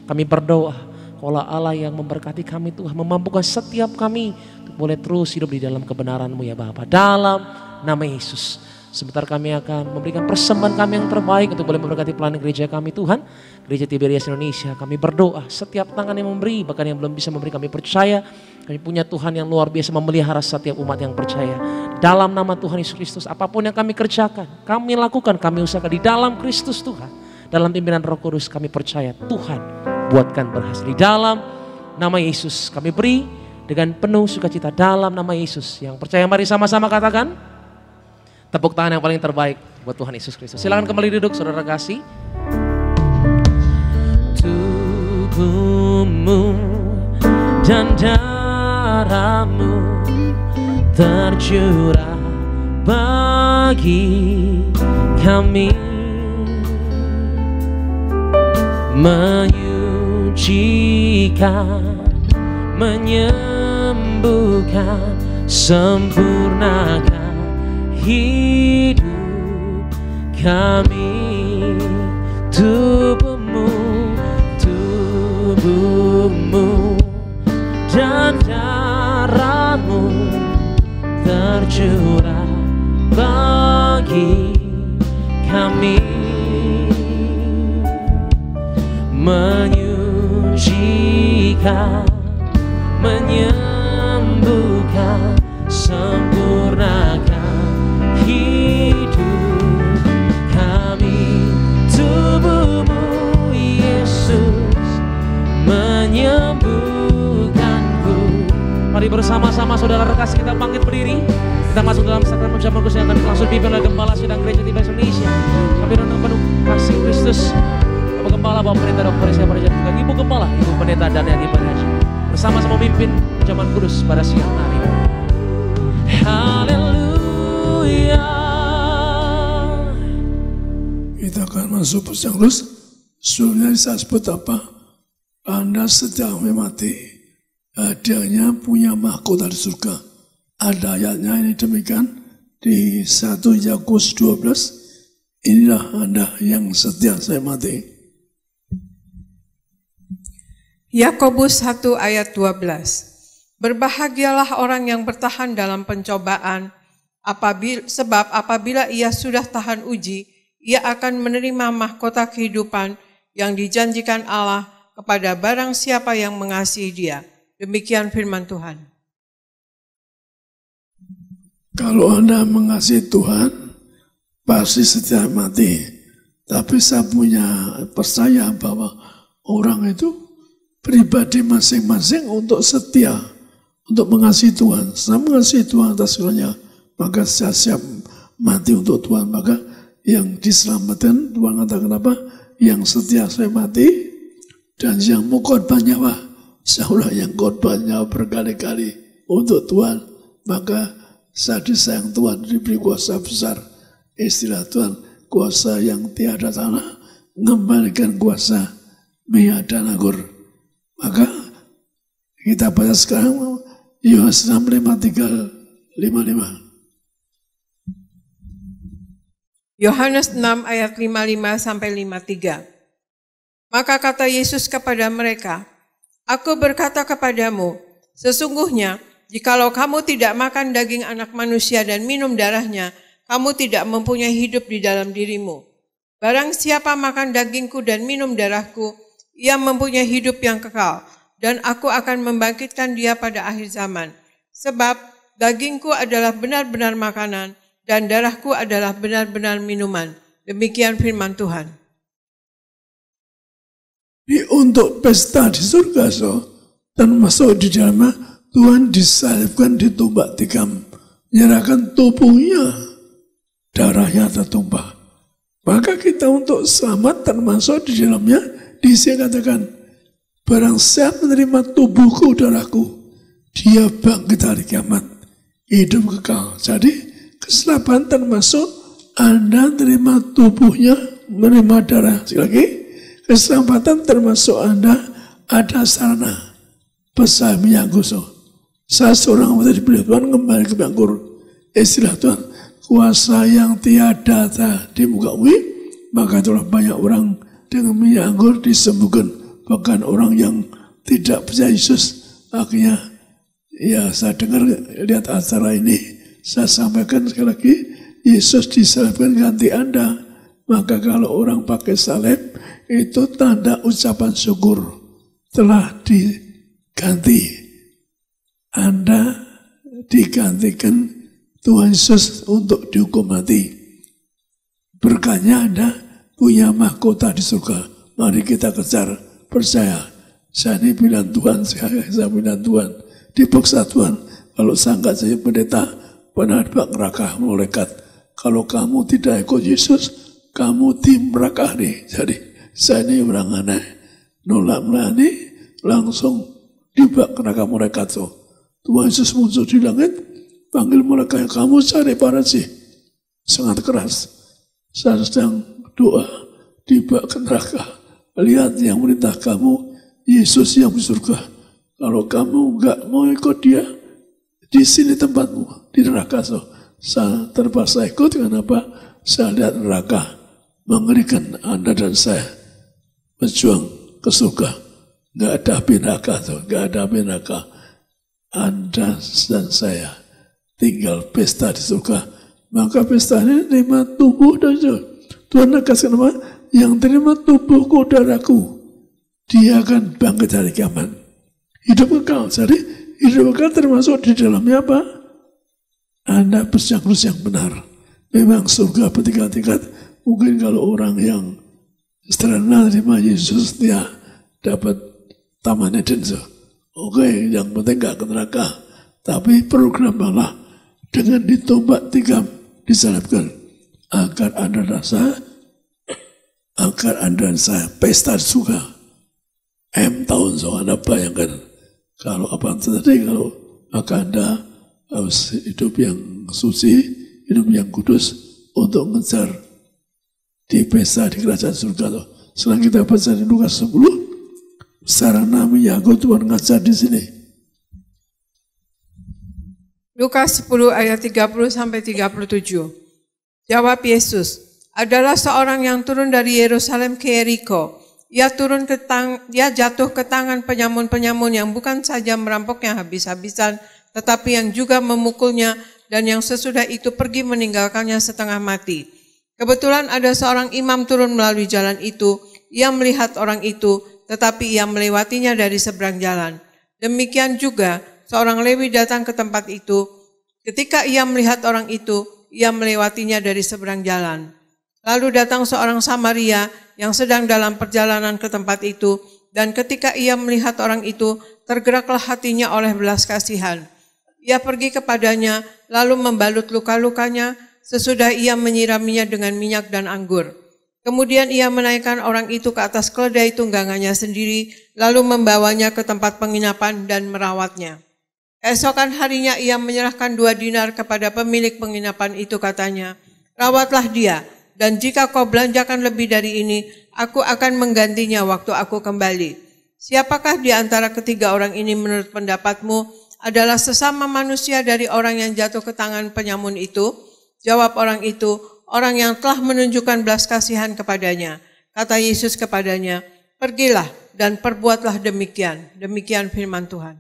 Kami berdoa, Kaulah Allah yang memberkati kami Tuhan, memampukan setiap kami untuk boleh terus hidup di dalam kebenaran-Mu ya Bapa. Dalam nama Yesus. Sebentar kami akan memberikan persembahan kami yang terbaik untuk boleh memberkati pelayanan gereja kami Tuhan. Gereja Tiberias Indonesia, kami berdoa setiap tangan yang memberi, bahkan yang belum bisa memberi, kami percaya kami punya Tuhan yang luar biasa memelihara setiap umat yang percaya. Dalam nama Tuhan Yesus Kristus, apapun yang kami kerjakan, kami lakukan, kami usahakan di dalam Kristus Tuhan. Dalam pimpinan Roh Kudus kami percaya Tuhan buatkan berhasil. Di dalam nama Yesus kami beri dengan penuh sukacita, dalam nama Yesus. Yang percaya mari sama-sama katakan tepuk tangan yang paling terbaik buat Tuhan Yesus Kristus. Silakan kembali duduk saudara kasih. Tubuhmu dan darahmu tercurah bagi kami, menyucikan, menyembuhkan, sempurnakan hidup kami. Tubuhmu dan darahmu tercurah bagi kami, menyucikan, menyembuhkan, sempurnakan hidup kami. Tubuhmu Yesus menyembuhkanku. Mari bersama-sama saudara kasih kita bangkit berdiri. Kita masuk dalam sakramen ucapan kudus yang akan langsung dipimpin oleh Gembala Sidang Gereja Tibaris Indonesia. Kami renung penuh kasih Kristus. Bapak Gembala, Bapak Pendeta Dr. Yesaya Pariyadi, juga Ibu Gembala, Ibu Pendeta Darniati Pariyadi, bersama-sama memimpin ucapan kudus pada siang hari. Haleluya. Kita akan masuk persiapan kudus. Sebenarnya saya sebut apa? Anda sedang mati. Adanya punya mahkota di surga. Ada ayatnya ini demikian di 1 Yakobus 12. Inilah Anda yang setia saya mati. Yakobus 1 ayat 12. Berbahagialah orang yang bertahan dalam pencobaan, sebab apabila ia sudah tahan uji, ia akan menerima mahkota kehidupan yang dijanjikan Allah kepada barang siapa yang mengasihi Dia. Demikian firman Tuhan. Kalau Anda mengasihi Tuhan, pasti setia mati. Tapi saya percaya bahwa orang itu pribadi masing-masing untuk setia, untuk mengasihi Tuhan. Saya mengasihi Tuhan atas segalanya, maka saya siap mati untuk Tuhan. Maka yang diselamatkan, Tuhan katakan apa? Yang setia saya mati, dan yang mau korban nyawa, seolah yang korban nyawa berkali-kali untuk Tuhan. Maka saya disayang Tuhan, diberi kuasa besar. Istilah Tuhan, kuasa yang tiada tanah, mengembalikan kuasa minyak dan anggur. Maka kita baca sekarang Yohanes 6:55. Yohanes 6 ayat 55 sampai 53. Maka kata Yesus kepada mereka, Aku berkata kepadamu, sesungguhnya jikalau kamu tidak makan daging anak manusia dan minum darahnya, kamu tidak mempunyai hidup di dalam dirimu. Barang siapa makan dagingku dan minum darahku, ia mempunyai hidup yang kekal, dan aku akan membangkitkan dia pada akhir zaman. Sebab dagingku adalah benar-benar makanan, dan darahku adalah benar-benar minuman. Demikian firman Tuhan. Untuk pesta di surga, termasuk di dalamnya, Tuhan disalibkan, ditumbak tikam, menyerahkan tubuhnya, darahnya tertumpah. Maka kita untuk selamat termasuk di dalamnya, disini katakan, barang siapa menerima tubuhku, darahku, dia bangkit hari kiamat, hidup kekal. Jadi keselamatan termasuk Anda terima tubuhnya, menerima darah. Sekali lagi, keselamatan termasuk Anda ada sarana besar minyak gosok. Saya seorang hamba diberi Tuhan kembali ke bangkur. Istilah Tuhan, kuasa yang tiada di muka bumi, maka itulah banyak orang dengan minyak anggur disembuhkan. Bahkan orang yang tidak percaya Yesus, akhirnya ya saya dengar lihat acara ini, saya sampaikan sekali lagi, Yesus disalibkan ganti Anda. Maka kalau orang pakai salib, itu tanda ucapan syukur telah diganti. Anda digantikan Tuhan Yesus untuk dihukum mati. Berkahnya Anda punya mahkota di surga. Mari kita kejar, percaya. Saya ini pilihan Tuhan, saya pilihan Tuhan. Dipaksa Tuhan. Kalau saya enggak jadi pendeta, pernah bak neraka malaikat. Kalau kamu tidak ikut Yesus, kamu tim neraka nih. Jadi saya ini orang aneh, nolak melani, langsung tiba ke neraka mereka tuh. Tuhan Yesus muncul di langit, panggil mereka yang kamu cari para sih. Sangat keras. Saya sedang doa, tiba ke neraka. Lihat yang merintah kamu, Yesus yang di surga. Kalau kamu enggak mau ikut dia, di sini tempatmu, di neraka. So, saya terpaksa ikut, kenapa? Saya lihat neraka mengerikan. Anda dan saya berjuang ke surga. Enggak ada api neraka, so. Enggak ada api neraka. Anda dan saya tinggal pesta di surga. Maka pesta ini terima tubuh dan jiwa. Tuhan kasih nama yang terima tubuhku darahku, dia akan bangkit hari kiamat. Hidup kekal. Jadi hidup kekal termasuk di dalamnya apa? Anda bersyukur yang benar. Memang surga bertingkat-tingkat. Mungkin kalau orang yang sederhana terima Yesus, dia dapat taman Eden. Oke, yang penting gak ke neraka. Tapi program Allah dengan ditombak 3 disalibkan agar Anda dan saya pesta di surga. Tahun so Anda bayangkan kalau apa terjadi kalau maka Anda harus hidup yang suci, hidup yang kudus untuk mengejar di pesta di kerajaan surga. Sekarang kita baca di Lukas 10, sarana menyangkut Tuhan ngajar di sini. Lukas 10 ayat 30 sampai 37. Jawab Yesus, adalah seorang yang turun dari Yerusalem ke Yeriko. Ia jatuh ke tangan penyamun-penyamun yang bukan saja merampoknya habis-habisan, tetapi yang juga memukulnya, dan yang sesudah itu pergi meninggalkannya setengah mati. Kebetulan ada seorang imam turun melalui jalan itu. Ia melihat orang itu, tetapi ia melewatinya dari seberang jalan. Demikian juga seorang Lewi datang ke tempat itu. Ketika ia melihat orang itu, ia melewatinya dari seberang jalan. Lalu datang seorang Samaria yang sedang dalam perjalanan ke tempat itu, dan ketika ia melihat orang itu, tergeraklah hatinya oleh belas kasihan. Ia pergi kepadanya, lalu membalut luka-lukanya, sesudah ia menyiraminya dengan minyak dan anggur. Kemudian ia menaikkan orang itu ke atas keledai tunggangannya sendiri, lalu membawanya ke tempat penginapan dan merawatnya. Keesokan harinya ia menyerahkan 2 dinar kepada pemilik penginapan itu, katanya, rawatlah dia, dan jika kau belanjakan lebih dari ini, aku akan menggantinya waktu aku kembali. Siapakah di antara ketiga orang ini menurut pendapatmu adalah sesama manusia dari orang yang jatuh ke tangan penyamun itu? Jawab orang itu, orang yang telah menunjukkan belas kasihan kepadanya. Kata Yesus kepadanya, pergilah dan perbuatlah demikian. Demikian firman Tuhan.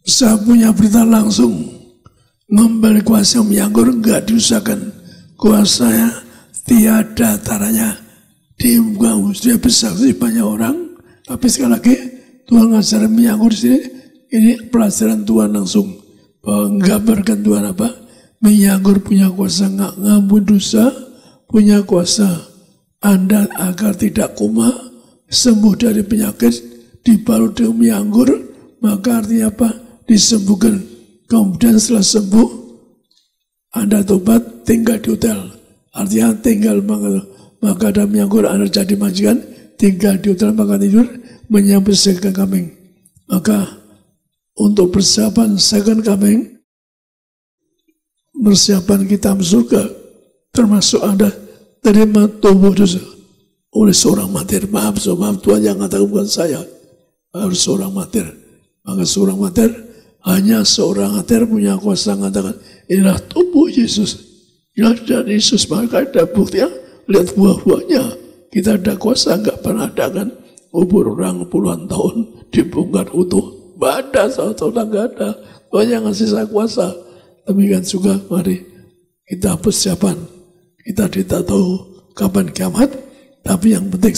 Saya punya berita langsung. Membeli kuasa yang anggur enggak diusahakan. Kuasanya tiada taranya. Di muka sudah bersaksi banyak orang. Tapi sekali lagi Tuhan ngajarin menyanggur di sini. Ini pelajaran Tuhan langsung. Bahwa menggambarkan Tuhan apa? Menyanggur punya kuasa ngampun dosa. Punya kuasa Anda agar tidak koma. Sembuh dari penyakit. Dibalut dengan menyanggur. Maka artinya apa? Disembuhkan. Kemudian setelah sembuh, Anda tobat, tinggal di hotel. Artinya tinggal maka ada menyanggur Anda jadi majikan, tinggal di hotel makan tidur, menyambut second coming. Maka untuk persiapan second coming, persiapan kita masuk surga, termasuk Anda terima tubuh dosa oleh seorang martir. Maaf Tuhan yang katakan bukan saya, harus seorang martir. Maka seorang martir, hanya seorang martir punya kuasa mengatakan, inilah tubuh Yesus. Inilah darah Yesus. Maka ada bukti ya, lihat buah-buahnya. Kita ada kuasa, enggak pernah ada kan. Umur orang puluhan tahun dibongkar utuh. Enggak ada, saudara enggak ada. Tuhan yang ngasih saya kuasa. Demikian juga, mari kita persiapan. Kita tidak tahu kapan kiamat, tapi yang penting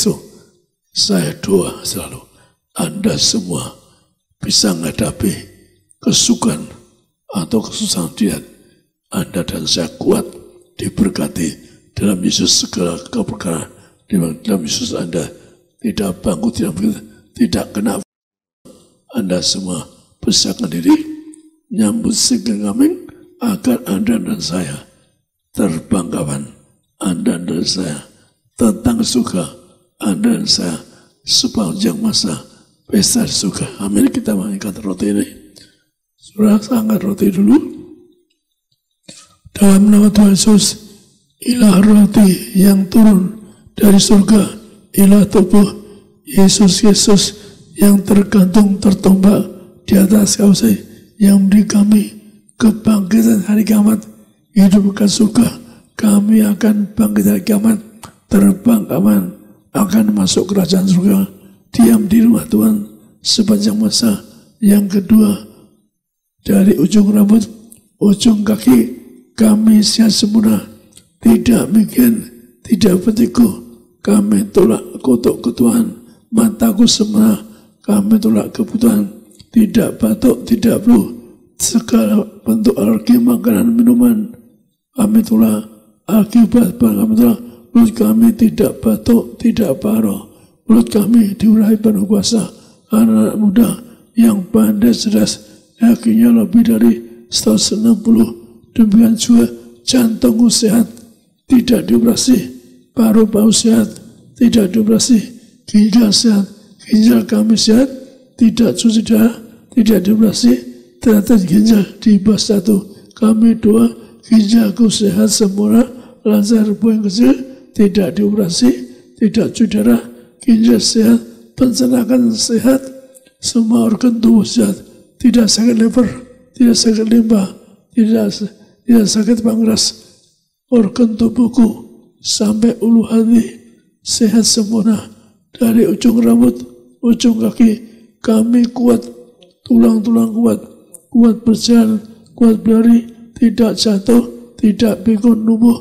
saya doa selalu. Anda semua bisa menghadapi kesukaan atau kesusahan dia. Anda dan saya kuat, diberkati dalam Yesus segala keperkara. Dalam Yesus Anda tidak bangkrut, tidak kena. Anda semua persiapkan diri, nyambut second coming, agar Anda dan saya terbang kapan Anda dan saya tentang suka Anda dan saya sepanjang masa pesta suka. Amin. Kita mengangkat roti ini. Saudara, angkat roti dulu. Dalam nama Tuhan Yesus, inilah roti yang turun dari surga, inilah tubuh Yesus Kristus yang tergantung tertombak di atas kayu salib, yang memberi kami kebangkitan hari kiamat, hidup ke surga. Kami akan bangkit hari kiamat, terbang aman, akan masuk kerajaan surga, diam di rumah Tuhan sepanjang masa. Yang kedua, dari ujung rambut, ujung kaki, kami sehat sempurna, tidak bikin, tidak bertiku. Kami tolak kutuk Tuhan, mataku sempurna, kami tolak kebutuhan, tidak batuk, tidak flu, segala bentuk alergi makanan minuman. Kami tolak akibat kami tolak. Mulut kami tidak batuk, tidak parau. Mulut kami diurapi penuh kuasa. Anak-anak muda yang pandai cerdas, yakinnya lebih dari 160. Demikian juga jantungku sehat, tidak dioperasi. Paru-paru sehat, tidak dioperasi. Ginjal sehat, ginjal kami sehat, tidak cuci darah, tidak dioperasi. Ternyata ginjal di bawah 1. Kami 2, ginjalku sehat sempurna, lancar buang kecil, tidak dioperasi, tidak cuci darah, ginjal sehat, pencernaan sehat, semua organ tubuh sehat, tidak sakit liver, tidak sakit limbah, tidak sakit pankreas, organ tubuhku sampai ulu hati sehat sempurna. Dari ujung rambut, ujung kaki, kami kuat, tulang-tulang kuat, kuat berjalan, kuat berlari, tidak jatuh, tidak pikun numbuh.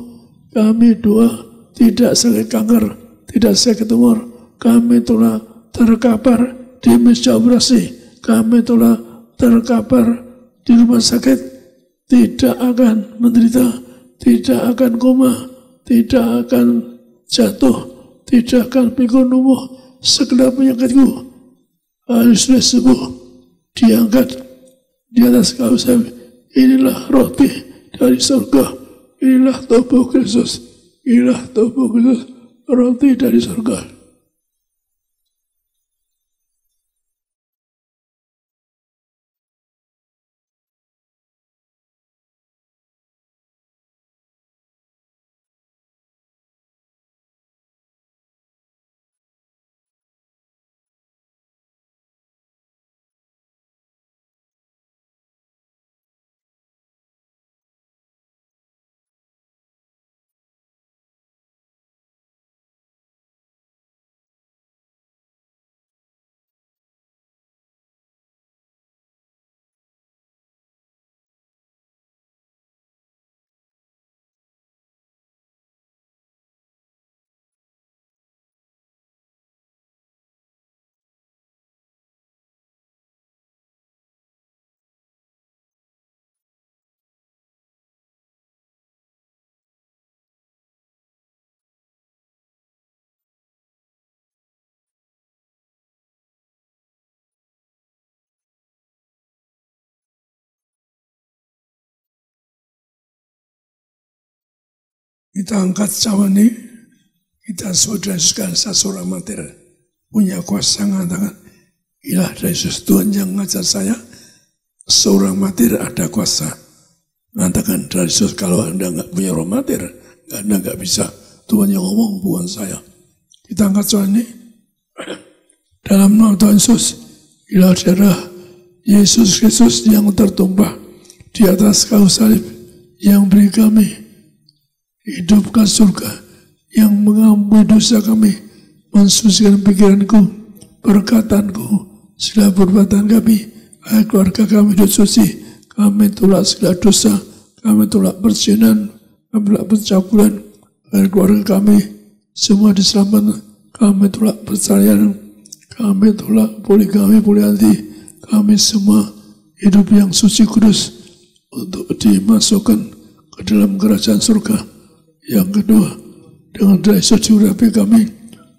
Kami 2, tidak sakit kanker, tidak sakit tumor. Kami telah terkapar di meja operasi, kami telah terkapar di rumah sakit, tidak akan menderita, tidak akan koma, tidak akan jatuh, tidak akan pikun numbuh. Segala penyakitku harus sudah sembuh, diangkat di atas kayu salib. Inilah roti dari surga, inilah tubuh Kristus, inilah tubuh Kristus, roti dari surga. Kita angkat cawan ini, kita saudara seorang mater punya kuasa mengatakan, ilah dari Yesus, Tuhan yang ngajar saya, seorang mater ada kuasa. Mengatakan dari Yesus, kalau Anda nggak punya orang mater, Anda nggak bisa. Tuhan yang ngomong, bukan saya. Kita angkat cawan ini, dalam nama Tuhan Yesus, ilah darah Yesus Kristus yang tertumpah di atas kayu salib, yang beri kami hidup ke surga, yang mengampuni dosa kami, mensucikan pikiranku, perkataanku, segala perbuatan kami, agar keluarga kami hidup suci. Kami tolak segala dosa, kami tolak perzinahan, kami tolak pencabulan, agar keluarga kami semua diselamatkan. Kami tolak perceraian, kami tolak poligami, poliandri, kami semua hidup yang suci kudus untuk dimasukkan ke dalam kerajaan surga. Yang kedua, dengan darah Yesus diurapi kami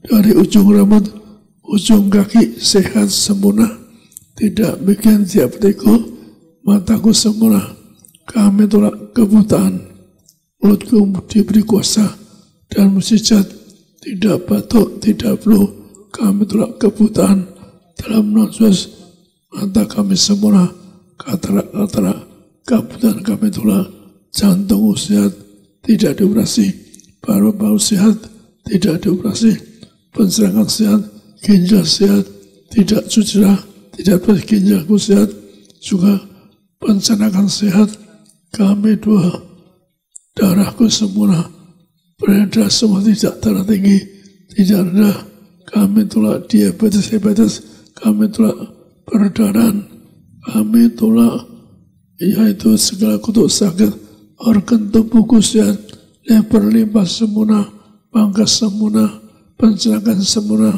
dari ujung rambut, ujung kaki sehat sempurna, tidak bikin tiap bertiku, mataku sempurna, kami tolak kebutaan. Mulutku diberi kuasa dan mujizat, tidak batuk, tidak flu. Kami tolak kebutaan dalam nama Yesus. Mata kami sempurna, katarak, kebutaan kami tolak. Jantung sehat, tidak dioperasi. Paru-paru sehat, tidak dioperasi. Pencernaan sehat, ginjal sehat, tidak cedera, tidak ginjalku sehat, juga pencernaan sehat. Kami dua, darahku sempurna, beredar semua, tidak darah tinggi, tidak rendah. Kami tolak diabetes, kami tolak perdarahan, kami tolak yaitu segala kutuk sakit, organ tubuhku sehat, lebar limpa sempurna, pangkas sempurna, pencernaan sempurna,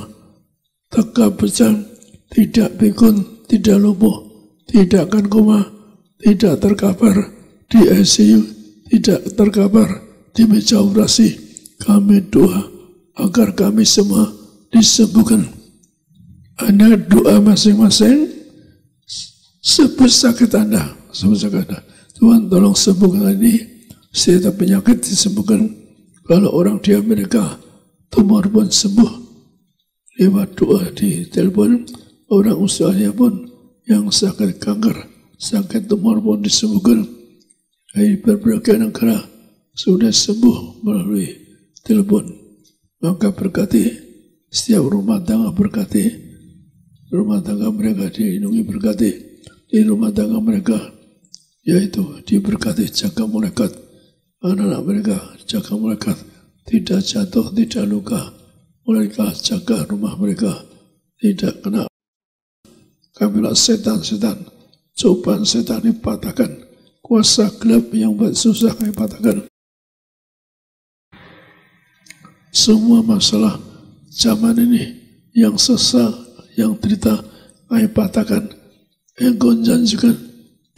tegak berjalan, tidak pikun, tidak lumpuh, tidak akan koma, tidak terkapar di ICU, tidak terkapar di meja operasi. Kami doa agar kami semua disembuhkan. Anda doa masing-masing, sebut sakit Anda, Tuhan tolong sembuhkan ini, setiap penyakit disembuhkan. Kalau orang di Amerika tumor pun sembuh lewat doa di telepon, orang usianya pun yang sakit kanker, sakit tumor pun disembuhkan. Dari berbagai negara sudah sembuh melalui telepon. Maka berkati setiap rumah tangga, berkati rumah tangga mereka dilindungi, berkati di rumah tangga mereka, yaitu diberkati, jaga malaikat anak-anak mereka, jaga malaikat tidak jatuh, tidak luka, mereka jaga rumah mereka tidak kena kamilah setan-setan, cobaan setan dipatahkan, kuasa gelap yang buat susah kami patahkan. Semua masalah zaman ini yang sesat, yang derita kami patahkan. Engkau janjikan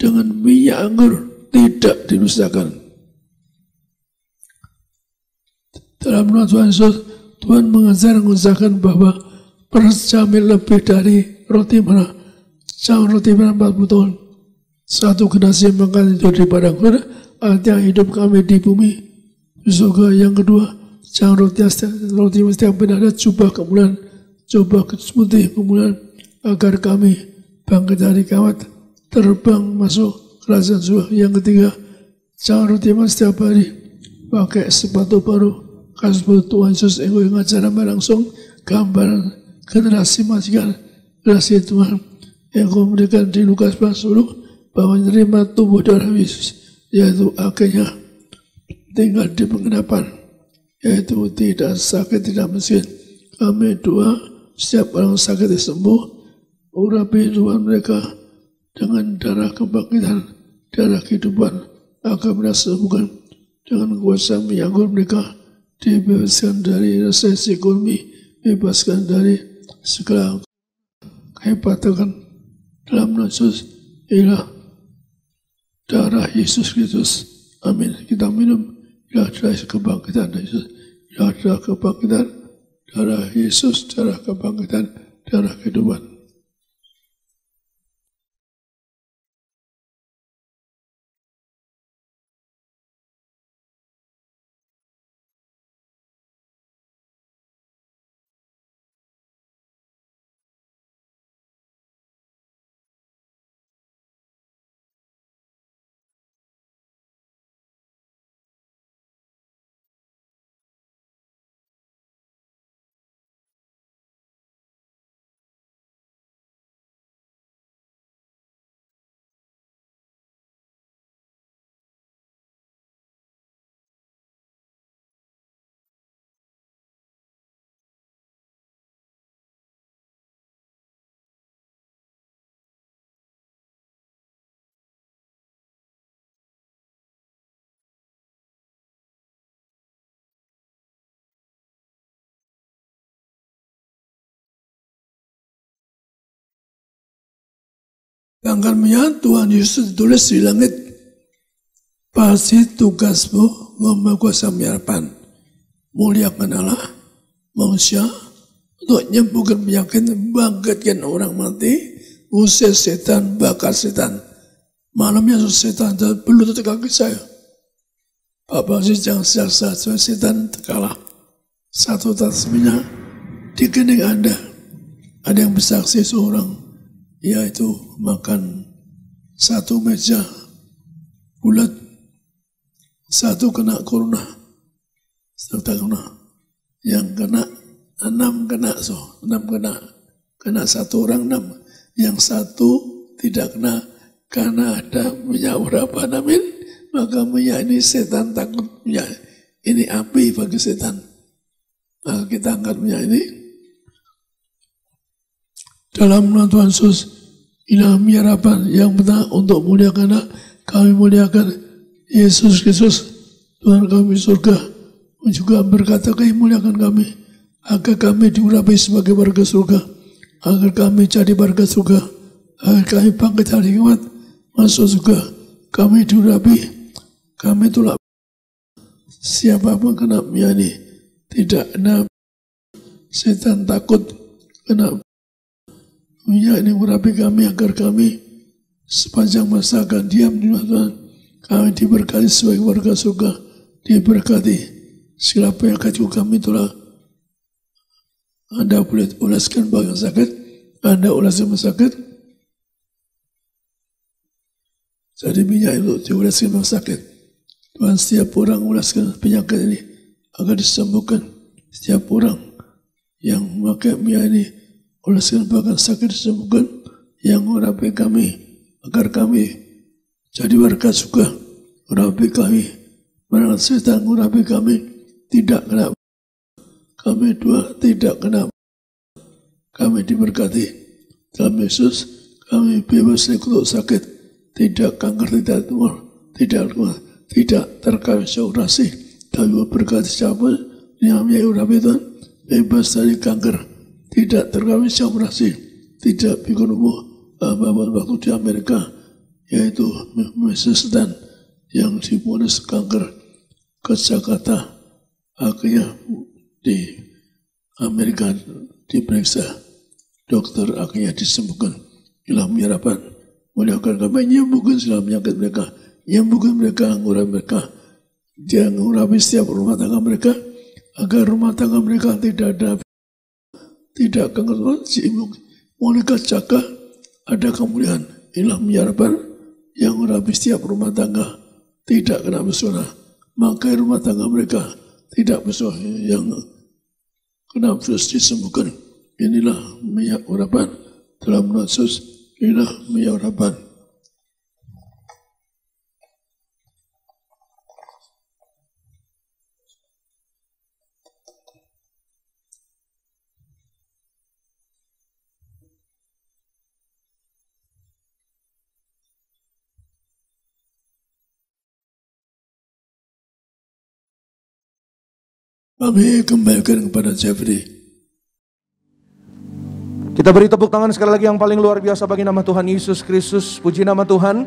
dengan minyak anggur tidak didustakan. Dalam nama Tuhan Yesus, Tuhan mengajarkan bahwa percamil lebih dari roti mana. Jangan roti mana 40 tahun. Satu generasi makan itu di padang gurun, artinya hidup kami di bumi. Surga. Yang kedua, jangan roti mesti yang benar, coba kemuliaan, coba putih kemuliaan, agar kami bangkit dari kawat, terbang masuk kerajaan surga. Yang ketiga, jangan roti mas setiap hari, pakai sepatu baru. Kasih Tuhan Yesus yang ngajar langsung gambaran generasi majikan, generasi Tuhan yang memberikan di Lukas 10 bahwa menerima tubuh darah Yesus, yaitu akhirnya tinggal di penggenapan, yaitu tidak sakit, tidak miskin. Kami doa setiap orang sakit disembuh, urapi Tuhan mereka dengan darah kebangkitan, darah kehidupan, agar mereka sembuhkan dengan kuasa menyangkut mereka, dibebaskan dari resesi ekonomi, bebaskan dari segala kehebatan dalam nama Yesus. Inilah darah Yesus Kristus. Amin. Kita minum darah kebangkitan Yesus, darah kebangkitan, darah Yesus, darah kebangkitan, darah kehidupan. Tanggalnya Tuhan Yesus tulis di langit, pasti tugasmu membawa harapan, muliakan Allah, manusia, untuk menyembuhkan penyakit, bangkitkan orang mati, usir setan, bakar setan. Malamnya setan berlutut di kaki saya. Bapak sih jangan siasa, setan terkalah. Satu tasbihnya di kening Anda. Ada yang bersaksi seorang, yaitu makan satu meja bulat, satu kena corona, serta corona. Yang kena 6 kena satu orang 6. Yang satu tidak kena karena ada minyak urapan, amin. Maka minyak ini setan takut minyak. Ini api bagi setan. Maka kita angkat minyak ini. Dalam nama Tuhan Yesus, inilah minyak harapan yang benar untuk muliakan kami muliakan Yesus Kristus, Tuhan kami surga. Juga berkata kami muliakan kami, agar kami diurapi sebagai warga surga, agar kami jadi warga surga, agar kami bangkit hari kiamat masuk surga. Kami diurapi, kami itulah siapapun kena minyak ini tidak kena setan takut kena minyak ini urapi kami agar kami sepanjang masa akan diam di rumah Tuhan. Kami diberkati sebagai warga surga, diberkati segala penyakit kami itulah. Anda boleh ulaskan bagian sakit, Anda ulaskan sakit. Jadi minyak itu diulaskan sakit. Tuhan setiap orang ulaskan penyakit ini agar disembuhkan. Setiap orang yang memakai minyak ini ulaskan bagian sakit disembuhkan. Yang urapi kami agar kami jadi warga surga. Urapi kami, menang setan urapi kami tidak kena. Kami dua tidak kena. Kami diberkati dalam Yesus. Kami bebas dari kutuk sakit, tidak kanker, tidak tumor, tidak terkait operasi. Kami berkati siapa yang urapi Tuhan, bebas dari kanker, tidak terkait operasi, tidak pikir waktu di Amerika, yaitu Yesus dan yang diponis kanker ke Jakarta, akhirnya di Amerika diperiksa, dokter akhirnya disembuhkan. Inilah harapan, muliakan kami menyembuhkan segala penyakit mereka, menyembuhkan mereka, ngurah mereka, dia ngurapi setiap rumah tangga mereka, agar rumah tangga mereka tidak kanker, mereka jaga ada kemuliaan. Inilah harapan yang ngurapi setiap rumah tangga tidak kena pesona, maka rumah tangga mereka tidak pesona yang kena terus disembuhkan. Inilah minyak urapan dalam nama Yesus. Inilah minyak urapan. Kami kembalikan kepada Jeffrey. Kita beri tepuk tangan sekali lagi yang paling luar biasa bagi nama Tuhan Yesus Kristus. Puji nama Tuhan.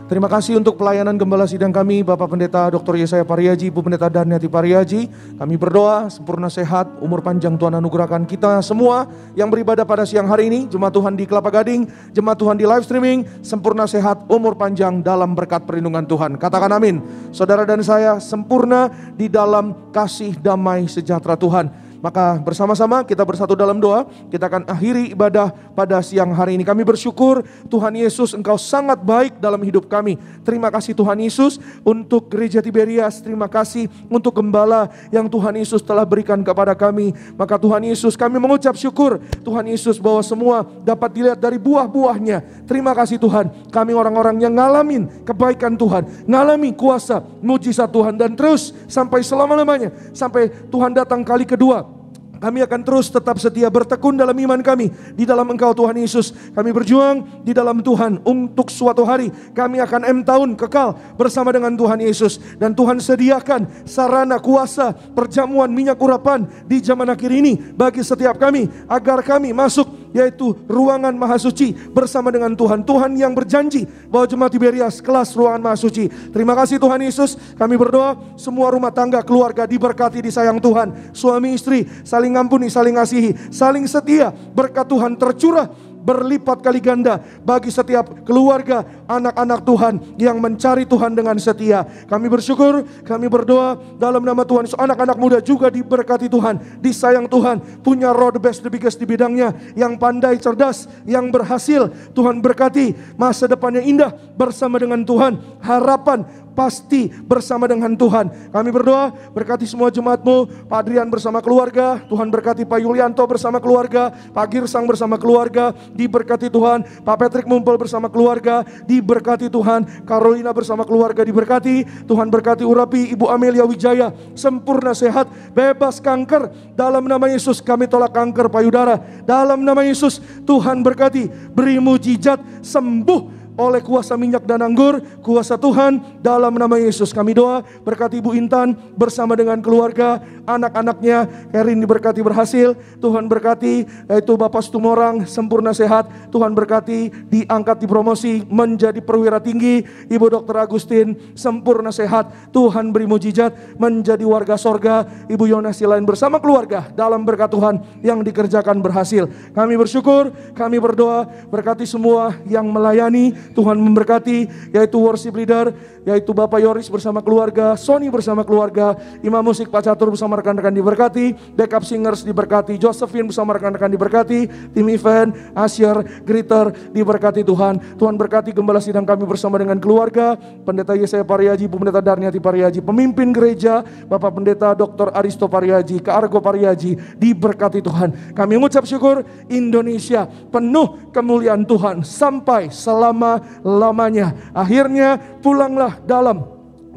Terima kasih untuk pelayanan gembala sidang kami, Bapak Pendeta Dr. Yesaya Pariaji, Ibu Pendeta Darniati Pariaji. Kami berdoa sempurna sehat, umur panjang Tuhan anugerahkan kita semua yang beribadah pada siang hari ini. Jemaat Tuhan di Kelapa Gading, jemaat Tuhan di live streaming, sempurna sehat, umur panjang dalam berkat perlindungan Tuhan. Katakan amin. Saudara dan saya sempurna di dalam kasih damai sejahtera Tuhan. Maka bersama-sama kita bersatu dalam doa. Kita akan akhiri ibadah pada siang hari ini. Kami bersyukur Tuhan Yesus, Engkau sangat baik dalam hidup kami. Terima kasih Tuhan Yesus untuk Gereja Tiberias. Terima kasih untuk gembala yang Tuhan Yesus telah berikan kepada kami. Maka Tuhan Yesus, kami mengucap syukur Tuhan Yesus bahwa semua dapat dilihat dari buah-buahnya. Terima kasih Tuhan. Kami orang-orang yang ngalamin kebaikan Tuhan, ngalami kuasa mujizat Tuhan, dan terus sampai selama-lamanya, sampai Tuhan datang kali kedua. Kami akan terus tetap setia bertekun dalam iman kami di dalam Engkau Tuhan Yesus. Kami berjuang di dalam Tuhan untuk suatu hari kami akan tahun kekal bersama dengan Tuhan Yesus. Dan Tuhan sediakan sarana kuasa perjamuan minyak urapan di zaman akhir ini bagi setiap kami, agar kami masuk yaitu ruangan Maha Suci bersama dengan Tuhan. Tuhan yang berjanji bahwa jemaat Tiberias kelas ruangan Maha Suci. Terima kasih Tuhan Yesus. Kami berdoa semua rumah tangga keluarga diberkati, disayang Tuhan. Suami istri saling ampuni, saling ngasihi, saling setia. Berkat Tuhan tercurah berlipat kali ganda bagi setiap keluarga anak-anak Tuhan yang mencari Tuhan dengan setia. Kami bersyukur, kami berdoa dalam nama Tuhan Yesus. Anak-anak muda juga diberkati Tuhan, disayang Tuhan, punya roh the best, the biggest di bidangnya, yang pandai, cerdas, yang berhasil. Tuhan berkati, masa depannya indah bersama dengan Tuhan, harapan pasti bersama dengan Tuhan. Kami berdoa, berkati semua jemaat-Mu, Pak Adrian bersama keluarga, Tuhan berkati Pak Yulianto bersama keluarga, Pak Girsang bersama keluarga, diberkati Tuhan, Pak Patrick Mumpel bersama keluarga, diberkati Tuhan, Carolina bersama keluarga diberkati, Tuhan berkati Urapi, Ibu Amelia Wijaya, sempurna sehat, bebas kanker, dalam nama Yesus kami tolak kanker payudara, dalam nama Yesus Tuhan berkati, beri mujizat, sembuh oleh kuasa minyak dan anggur, kuasa Tuhan dalam nama Yesus. Kami doa berkati Ibu Intan bersama dengan keluarga, anak-anaknya, Erin diberkati berhasil, Tuhan berkati, yaitu Bapak Stumorang sempurna sehat, Tuhan berkati, diangkat dipromosi menjadi perwira tinggi, Ibu Dr. Agustin sempurna sehat, Tuhan beri mujizat menjadi warga sorga, Ibu Yonas lain bersama keluarga dalam berkat Tuhan yang dikerjakan berhasil. Kami bersyukur, kami berdoa, berkati semua yang melayani, Tuhan memberkati, yaitu worship leader, yaitu Bapak Yoris bersama keluarga, Sony bersama keluarga, Imam musik Pak Catur bersama rekan-rekan diberkati, backup singers diberkati, Josephine bersama rekan-rekan diberkati, tim event, Asher, Greeter diberkati Tuhan. Tuhan berkati gembala sidang kami bersama dengan keluarga, Pendeta Yesaya Pariaji, Bu Pendeta Darniati Pariaji, pemimpin gereja, Bapak Pendeta Dr. Aristo Pariaji, Kak Argo Pariaji, diberkati Tuhan. Kami mengucap syukur, Indonesia penuh kemuliaan Tuhan sampai selama-lamanya. Akhirnya pulanglah dalam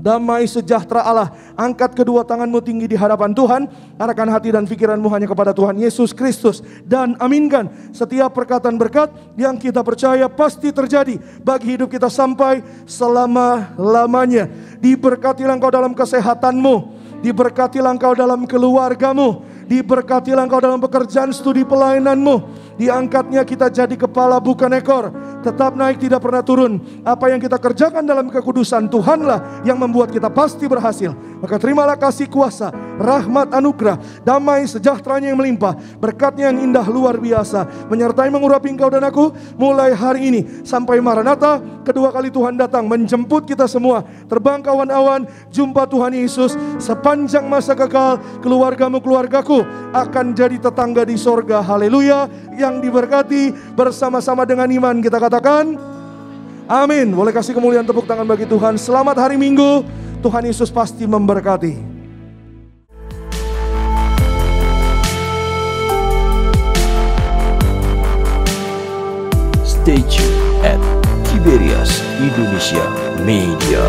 damai sejahtera Allah. Angkat kedua tanganmu tinggi di hadapan Tuhan, arahkan hati dan pikiranmu hanya kepada Tuhan Yesus Kristus, dan aminkan setiap perkataan berkat yang kita percaya pasti terjadi bagi hidup kita sampai selama-lamanya. Diberkatilah engkau dalam kesehatanmu, diberkatilah engkau dalam keluargamu, diberkatilah engkau dalam pekerjaan studi pelayananmu. Diangkatnya kita jadi kepala bukan ekor, tetap naik tidak pernah turun. Apa yang kita kerjakan dalam kekudusan Tuhanlah yang membuat kita pasti berhasil. Maka terimalah kasih kuasa, rahmat, anugerah, damai sejahteranya yang melimpah, berkatnya yang indah luar biasa, menyertai mengurapi engkau dan aku mulai hari ini sampai Maranatha, kedua kali Tuhan datang menjemput kita semua. Terbang kawan-awan, jumpa Tuhan Yesus sepanjang masa kekal. Keluargamu, keluargaku akan jadi tetangga di sorga. Haleluya. Yang diberkati bersama-sama dengan iman kita katakan amin. Boleh kasih kemuliaan tepuk tangan bagi Tuhan. Selamat hari Minggu, Tuhan Yesus pasti memberkati. Stay tuned at Tiberias Indonesia Media.